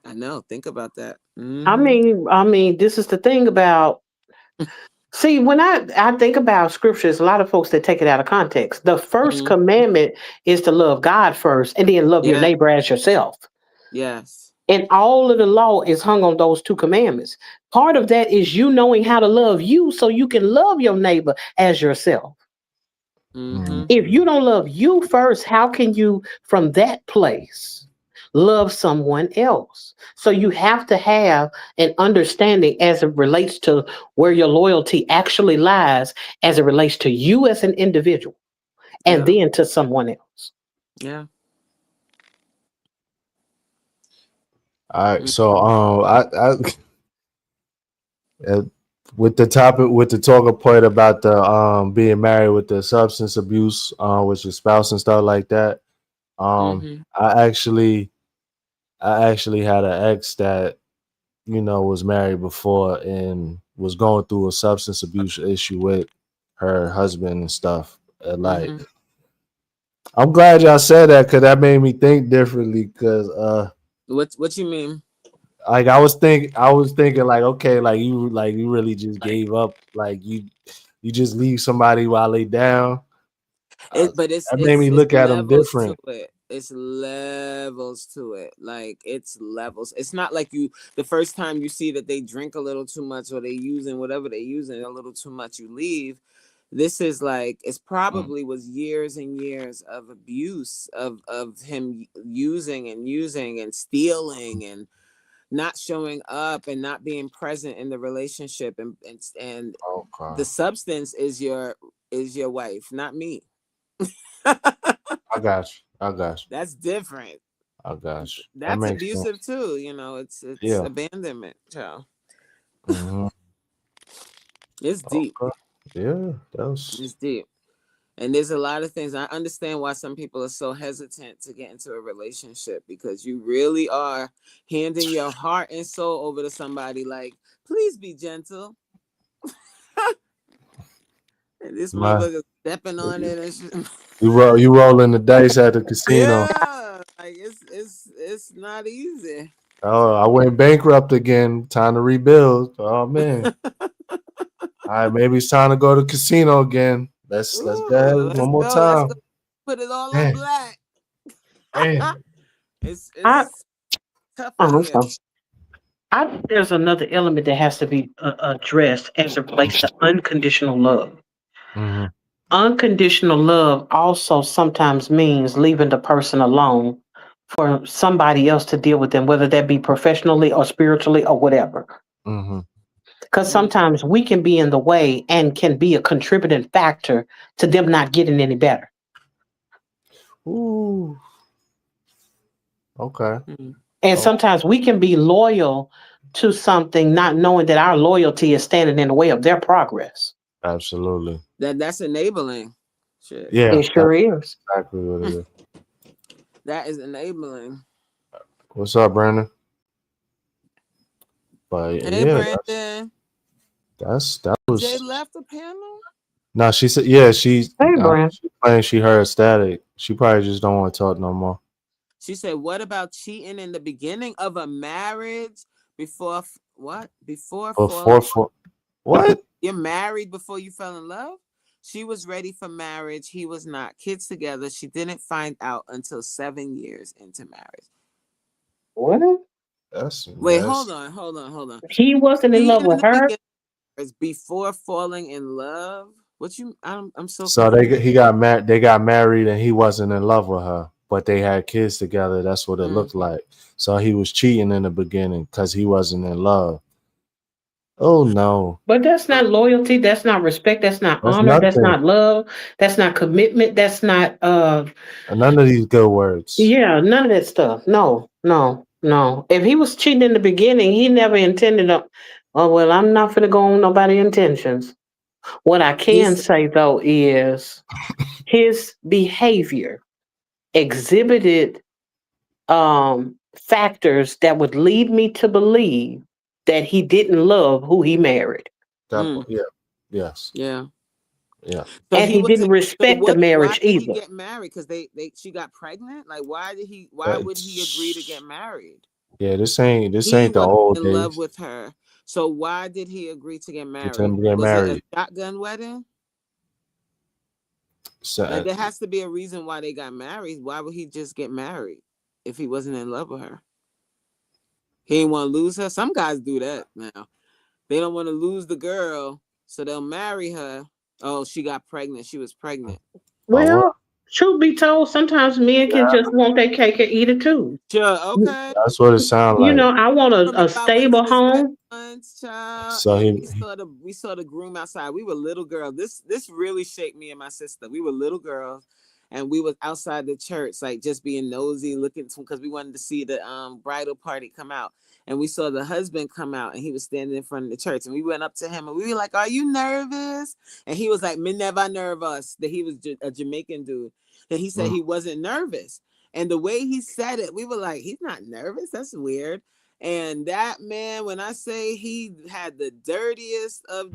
[SPEAKER 3] I know, think about that.
[SPEAKER 2] I mean, this is the thing about. See, when I think about scriptures, a lot of folks that take it out of context. The first
[SPEAKER 3] Mhm.
[SPEAKER 2] commandment is to love God first, and then love your
[SPEAKER 3] Yeah.
[SPEAKER 2] neighbor as yourself.
[SPEAKER 3] Yes.
[SPEAKER 2] And all of the law is hung on those two commandments. Part of that is you knowing how to love you, so you can love your neighbor as yourself.
[SPEAKER 1] Hmm.
[SPEAKER 3] Mm-hmm.
[SPEAKER 2] If you don't love you first, how can you, from that place, love someone else? So you have to have an understanding as it relates to where your loyalty actually lies, as it relates to you as an individual, and
[SPEAKER 3] Yeah.
[SPEAKER 2] then to someone else.
[SPEAKER 3] Yeah.
[SPEAKER 1] All right.
[SPEAKER 3] Mm.
[SPEAKER 1] So uh, with the topic with the talking point about the being married with the substance abuse with your spouse and stuff like that. Um,
[SPEAKER 3] Mm-hmm.
[SPEAKER 1] I actually I actually had an ex that was married before and was going through a substance abuse issue with her husband and stuff. And like,
[SPEAKER 3] Mm-hmm.
[SPEAKER 1] I'm glad y'all said that because that made me think differently. Because
[SPEAKER 3] What you mean?
[SPEAKER 1] like I was thinking like, okay, like you really just gave up, like you just leave somebody while they down.
[SPEAKER 3] It, but
[SPEAKER 1] That made me
[SPEAKER 3] it's
[SPEAKER 1] look at them
[SPEAKER 3] levels to
[SPEAKER 1] different.
[SPEAKER 3] it. It's levels to it. Like it's levels. It's not like you the first time you see that they drink a little too much or they using whatever they using a little too much, you leave. This is like it's
[SPEAKER 1] Mm.
[SPEAKER 3] probably was years and years of abuse of him using and stealing and not showing up and not being present in the relationship, and the
[SPEAKER 1] Okay,
[SPEAKER 3] substance is your wife, not me.
[SPEAKER 1] I got you. I got you.
[SPEAKER 3] That's different.
[SPEAKER 1] I got you. That
[SPEAKER 3] That's
[SPEAKER 1] makes
[SPEAKER 3] abusive
[SPEAKER 1] sense.
[SPEAKER 3] too. It's
[SPEAKER 1] Yeah.
[SPEAKER 3] abandonment, child.
[SPEAKER 1] Hmm.
[SPEAKER 3] It's deep.
[SPEAKER 1] Okay. Yeah. That was.
[SPEAKER 3] It's deep. And there's a lot of things. I understand why some people are so hesitant to get into a relationship, because you really are handing your heart and soul over to somebody like, please be gentle. And this
[SPEAKER 1] My
[SPEAKER 3] motherfucker stepping on it and shit.
[SPEAKER 1] you rolling the dice at the casino.
[SPEAKER 3] Yeah, like it's not easy.
[SPEAKER 1] Oh, I went bankrupt again. Time to rebuild. Oh man. All right, maybe it's time to go to casino again. Let's go ahead
[SPEAKER 3] Ooh, let's
[SPEAKER 1] one more
[SPEAKER 3] go. Let's go.
[SPEAKER 1] time.
[SPEAKER 3] Put it all on
[SPEAKER 1] Man,
[SPEAKER 3] black.
[SPEAKER 1] man.
[SPEAKER 2] I
[SPEAKER 3] It's tough out
[SPEAKER 2] I'm
[SPEAKER 3] here.
[SPEAKER 2] sorry. I think there's another element that has to be addressed as it relates to unconditional love.
[SPEAKER 1] Mm-hmm.
[SPEAKER 2] Unconditional love also sometimes means leaving the person alone for somebody else to deal with them, whether that be professionally or spiritually or whatever.
[SPEAKER 1] Mm-hmm.
[SPEAKER 2] Because
[SPEAKER 3] Mm,
[SPEAKER 2] sometimes we can be in the way and can be a contributing factor to them not getting any better.
[SPEAKER 1] Ooh. Okay.
[SPEAKER 3] mm.
[SPEAKER 2] And
[SPEAKER 1] Oh,
[SPEAKER 2] sometimes we can be loyal to something, not knowing that our loyalty is standing in the way of their progress.
[SPEAKER 1] absolutely.
[SPEAKER 3] That's enabling. Shit.
[SPEAKER 2] It
[SPEAKER 1] Yeah,
[SPEAKER 2] sure
[SPEAKER 1] that's
[SPEAKER 2] is.
[SPEAKER 1] exactly what it is.
[SPEAKER 3] That is enabling.
[SPEAKER 1] What's up, Brandon? But
[SPEAKER 3] Hey,
[SPEAKER 1] yeah,
[SPEAKER 3] Brandon.
[SPEAKER 1] that
[SPEAKER 3] Jay
[SPEAKER 1] was.
[SPEAKER 3] left the panel.
[SPEAKER 1] No, she said, yeah,
[SPEAKER 2] Hey, Brand.
[SPEAKER 1] she claims she heard static. She probably just don't want to talk no more.
[SPEAKER 3] She said, "What about cheating in the beginning of a marriage before what? Before falling?
[SPEAKER 1] What?
[SPEAKER 3] You're married before you fell in love." She was ready for marriage. He was not. Kids together. She didn't find out until 7 years into marriage.
[SPEAKER 2] What?
[SPEAKER 1] That's
[SPEAKER 3] Wait,
[SPEAKER 1] mess.
[SPEAKER 3] hold on.
[SPEAKER 2] He wasn't in love
[SPEAKER 3] Cheating in
[SPEAKER 2] with
[SPEAKER 3] the
[SPEAKER 2] her?
[SPEAKER 3] beginning is before falling in love. What you? I'm so
[SPEAKER 1] So
[SPEAKER 3] confused.
[SPEAKER 1] he got married. They got married, and he wasn't in love with her, but they had kids together. That's what it looked like. So he was cheating in the beginning because he wasn't in love. Oh no,
[SPEAKER 2] But that's not loyalty. That's not respect. That's not
[SPEAKER 1] that's
[SPEAKER 2] honor. That's
[SPEAKER 1] nothing.
[SPEAKER 2] not love. That's not commitment. That's not
[SPEAKER 1] None of these good words.
[SPEAKER 2] yeah, none of that stuff. No, no, no. If he was cheating in the beginning, he never intended oh well, I'm not gonna go on nobody intentions. What I
[SPEAKER 3] He
[SPEAKER 2] can
[SPEAKER 3] said,
[SPEAKER 2] say though is his behavior exhibited factors that would lead me to believe that he didn't love who he married.
[SPEAKER 1] Yeah, yes,
[SPEAKER 3] yeah.
[SPEAKER 1] yeah.
[SPEAKER 3] So
[SPEAKER 2] And
[SPEAKER 3] he
[SPEAKER 2] he
[SPEAKER 3] was.
[SPEAKER 2] didn't
[SPEAKER 3] So
[SPEAKER 2] respect the
[SPEAKER 3] what? Why
[SPEAKER 2] marriage
[SPEAKER 3] did he
[SPEAKER 2] either.
[SPEAKER 3] get married? Because she got pregnant. Like, why did he? Why would he agree to get
[SPEAKER 1] That's,
[SPEAKER 3] married?
[SPEAKER 1] yeah, this
[SPEAKER 3] He
[SPEAKER 1] ain't the
[SPEAKER 3] wasn't
[SPEAKER 1] old
[SPEAKER 3] in love
[SPEAKER 1] days.
[SPEAKER 3] with her. So why did he agree to get
[SPEAKER 1] Get
[SPEAKER 3] married?
[SPEAKER 1] them to get
[SPEAKER 3] Was it a
[SPEAKER 1] married.
[SPEAKER 3] shotgun wedding? Like
[SPEAKER 1] So,
[SPEAKER 3] there has to be a reason why they got married. Why would he just get married if he wasn't in love with her? He didn't want to lose her. Some guys do that now. They don't want to lose the girl, so they'll marry her. Oh, she got pregnant. She was pregnant.
[SPEAKER 1] oh, what?
[SPEAKER 2] Well, truth be told, sometimes men can
[SPEAKER 1] Yeah,
[SPEAKER 2] just want their cake and eat it too.
[SPEAKER 3] Sure, okay.
[SPEAKER 1] that's what it sounds
[SPEAKER 2] You
[SPEAKER 1] like.
[SPEAKER 2] know, I want
[SPEAKER 3] Remember
[SPEAKER 2] a
[SPEAKER 3] I went to
[SPEAKER 2] stable
[SPEAKER 3] his wedding
[SPEAKER 2] home.
[SPEAKER 3] once, child,
[SPEAKER 1] So
[SPEAKER 3] and
[SPEAKER 1] he,
[SPEAKER 3] we saw the groom outside. We were little girls. This really shaped me and my sister. We were little girls, and we was outside the church, like just being nosy, looking because we wanted to see the bridal party come out. And we saw the husband come out, and he was standing in front of the church. And we went up to him, and we were like, "Are you nervous?" And he was like, "Me never nervous." That he was a Jamaican dude, and he said
[SPEAKER 1] mm,
[SPEAKER 3] he wasn't nervous. And the way he said it, we were like, "He's not nervous. That's weird." And that man, when I say he had the dirtiest of,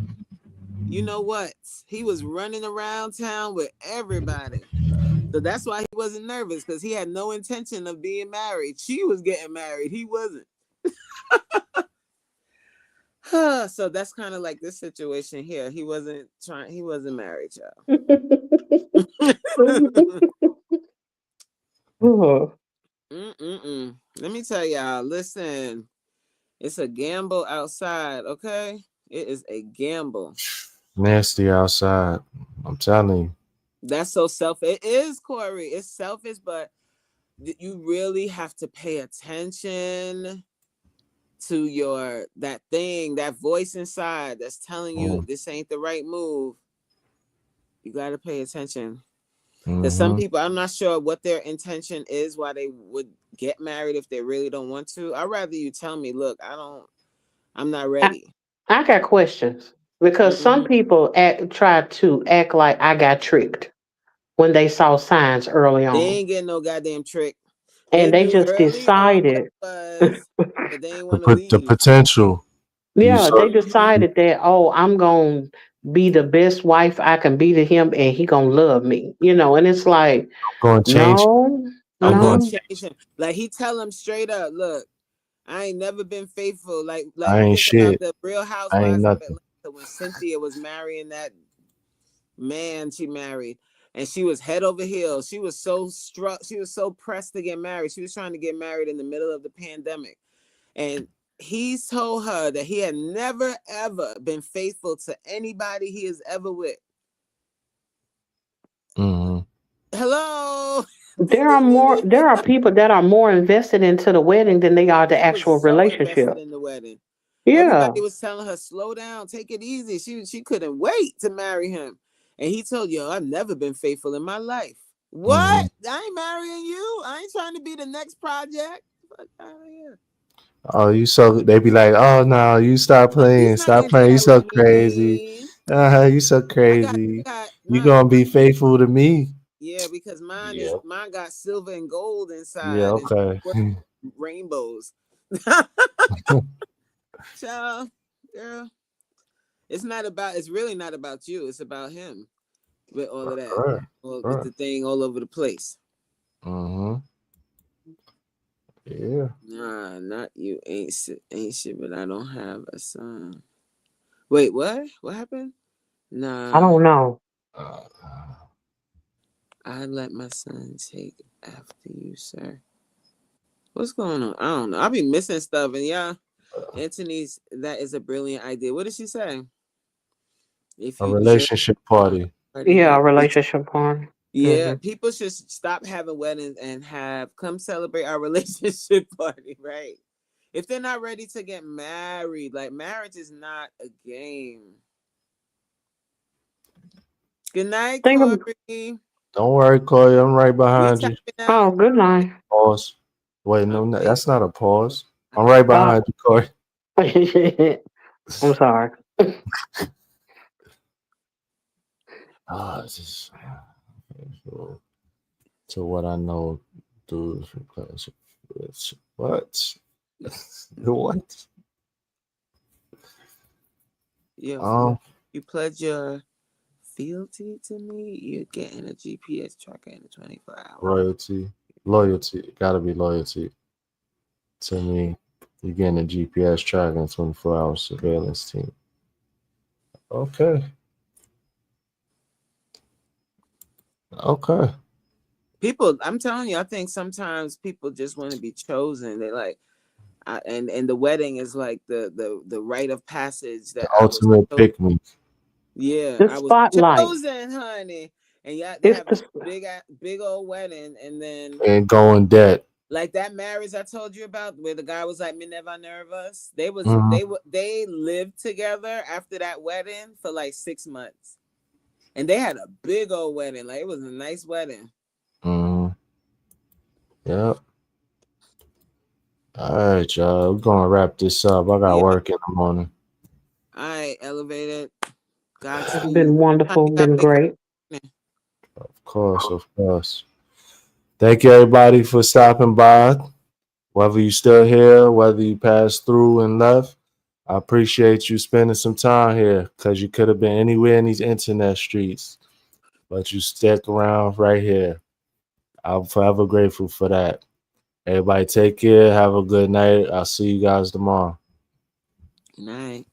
[SPEAKER 3] you know what, he was running around town with everybody. So that's why he wasn't nervous, because he had no intention of being married. She was getting married. He wasn't. So that's kind of like this situation here. He wasn't married, y'all.
[SPEAKER 2] Mhm.
[SPEAKER 3] Let me tell y'all, listen, it's a gamble outside, okay? It is a gamble.
[SPEAKER 1] nasty outside. I'm telling you.
[SPEAKER 3] That's so selfish. It is, Corey. It's selfish, but you really have to pay attention to that thing, that voice inside that's telling you
[SPEAKER 1] Mm,
[SPEAKER 3] this ain't the right move. You got to pay attention. Because some
[SPEAKER 1] mm-hmm.
[SPEAKER 3] people, I'm not sure what their intention is, why they would get married if they really don't want to. I'd rather you tell me, look, I'm not
[SPEAKER 2] I,
[SPEAKER 3] ready.
[SPEAKER 2] I got questions because some
[SPEAKER 3] Hmm.
[SPEAKER 2] people try to act like I got tricked when they saw signs early
[SPEAKER 3] They
[SPEAKER 2] on.
[SPEAKER 3] ain't getting no goddamn trick. They
[SPEAKER 2] And they
[SPEAKER 3] knew
[SPEAKER 2] just
[SPEAKER 3] early on what
[SPEAKER 2] decided,
[SPEAKER 3] it was, but they ain't want to
[SPEAKER 1] The
[SPEAKER 3] leave.
[SPEAKER 1] potential. You
[SPEAKER 2] yeah,
[SPEAKER 1] saw.
[SPEAKER 2] they decided that, oh, I'm going to be the best wife I can be to him and he going to love me, and it's like,
[SPEAKER 1] Going to change.
[SPEAKER 2] no,
[SPEAKER 3] I'm
[SPEAKER 1] I'm
[SPEAKER 3] gonna
[SPEAKER 1] going to
[SPEAKER 2] no.
[SPEAKER 3] change him. Like he tell him straight up, look, I ain't never been faithful. Like
[SPEAKER 1] I ain't
[SPEAKER 3] think about
[SPEAKER 1] shit.
[SPEAKER 3] the Real
[SPEAKER 1] I ain't
[SPEAKER 3] Housewives of
[SPEAKER 1] nothing.
[SPEAKER 3] Atlanta when Cynthia was marrying that man she married, and she was head over heels. She was so struck. She was so pressed to get married. She was trying to get married in the middle of the pandemic, and he told her that he had never ever been faithful to anybody he is ever with.
[SPEAKER 1] Mm-hmm.
[SPEAKER 3] Hello.
[SPEAKER 2] There are people that are more invested into the wedding than they are the
[SPEAKER 3] He was
[SPEAKER 2] actual
[SPEAKER 3] so invested
[SPEAKER 2] relationship.
[SPEAKER 3] in the wedding.
[SPEAKER 2] Yeah.
[SPEAKER 3] Everybody was telling her, slow down, take it easy. She couldn't wait to marry him. And he told you, I've never been faithful in my life.
[SPEAKER 1] Mm-hmm.
[SPEAKER 3] What? I ain't marrying you. I ain't trying to be the next project. Fuck out of here.
[SPEAKER 1] Oh, you so they be like, oh no, you stop
[SPEAKER 3] He's
[SPEAKER 1] playing,
[SPEAKER 3] not
[SPEAKER 1] stop
[SPEAKER 3] into
[SPEAKER 1] playing. You
[SPEAKER 3] that
[SPEAKER 1] so crazy.
[SPEAKER 3] regime.
[SPEAKER 1] You so
[SPEAKER 3] I got, I
[SPEAKER 1] crazy.
[SPEAKER 3] got
[SPEAKER 1] You
[SPEAKER 3] my,
[SPEAKER 1] gonna be faithful to me?
[SPEAKER 3] yeah, because
[SPEAKER 1] Yeah,
[SPEAKER 3] mine got silver and gold
[SPEAKER 1] yeah,
[SPEAKER 3] inside and
[SPEAKER 1] okay.
[SPEAKER 3] rainbows. Child, girl, it's really not about you. It's about him with all of that,
[SPEAKER 1] Right,
[SPEAKER 3] with
[SPEAKER 1] right.
[SPEAKER 3] the thing all over the place.
[SPEAKER 1] Mm-hmm. Yeah.
[SPEAKER 3] Nah, not you. Ain't shit, but I don't have a son. Wait, what? What happened?
[SPEAKER 2] I
[SPEAKER 3] Nah,
[SPEAKER 2] don't know.
[SPEAKER 1] Uh,
[SPEAKER 3] I let my son take after you, sir. What's going on? I don't know. I'll be missing stuff, and yeah, Anthony's. That is a brilliant idea. What did she say? If
[SPEAKER 1] a
[SPEAKER 3] you just
[SPEAKER 1] relationship party.
[SPEAKER 3] already
[SPEAKER 2] Yeah,
[SPEAKER 3] have,
[SPEAKER 2] a relationship one.
[SPEAKER 3] yeah,
[SPEAKER 2] Hmm.
[SPEAKER 3] people should stop having weddings and have come celebrate our relationship party, right? If they're not ready to get married, like marriage is not a game. Good night,
[SPEAKER 2] Think of,
[SPEAKER 3] Corey.
[SPEAKER 1] Don't worry, Corey. I'm right
[SPEAKER 3] You
[SPEAKER 1] behind you.
[SPEAKER 3] tapping
[SPEAKER 2] oh,
[SPEAKER 3] out?
[SPEAKER 2] good night.
[SPEAKER 1] Pause. Wait,
[SPEAKER 3] I'm
[SPEAKER 1] no,
[SPEAKER 3] waiting.
[SPEAKER 1] that's not a pause. I'm right
[SPEAKER 2] Oh,
[SPEAKER 1] behind you, Corey.
[SPEAKER 2] I'm sorry.
[SPEAKER 1] It's just, so, to what I know, dude. What? What?
[SPEAKER 3] Yeah,
[SPEAKER 1] Um,
[SPEAKER 3] you pledge your fealty to me. You're getting a GPS tracker in 24 hours.
[SPEAKER 1] royalty, loyalty. Gotta be loyalty to me. You're getting a GPS tracking 24-hour surveillance team. Okay. Okay.
[SPEAKER 3] People, I'm telling you, I think sometimes people just want to be chosen. They like, and the wedding is like the rite of passage
[SPEAKER 1] The
[SPEAKER 3] that I was.
[SPEAKER 1] ultimate pick me.
[SPEAKER 3] Yeah,
[SPEAKER 2] The
[SPEAKER 3] I was
[SPEAKER 2] spotlight.
[SPEAKER 3] chosen, honey. And yeah, they
[SPEAKER 2] It's
[SPEAKER 3] have this
[SPEAKER 2] the
[SPEAKER 3] big old wedding, and then
[SPEAKER 1] And going debt.
[SPEAKER 3] like that marriage I told you about, where the guy was like, "Me never nervous."
[SPEAKER 1] Mm-hmm.
[SPEAKER 3] They lived together after that wedding for like 6 months, and they had a big old wedding. Like it was a nice wedding.
[SPEAKER 1] Mm-hmm. Yep. All right, y'all. We're gonna wrap this up. I got
[SPEAKER 3] Yeah,
[SPEAKER 1] work in the morning.
[SPEAKER 3] I elevated.
[SPEAKER 2] been
[SPEAKER 3] Godspeed. Time
[SPEAKER 2] wonderful,
[SPEAKER 3] you gotta
[SPEAKER 2] been
[SPEAKER 3] wake up.
[SPEAKER 2] great.
[SPEAKER 1] Of course, of course. Thank you everybody for stopping by. Whether you still here, whether you passed through and left, I appreciate you spending some time here because you could have been anywhere in these internet streets, but you stuck around right here. I'm forever grateful for that. Everybody take care. Have a good night. I'll see you guys tomorrow.
[SPEAKER 3] Good night.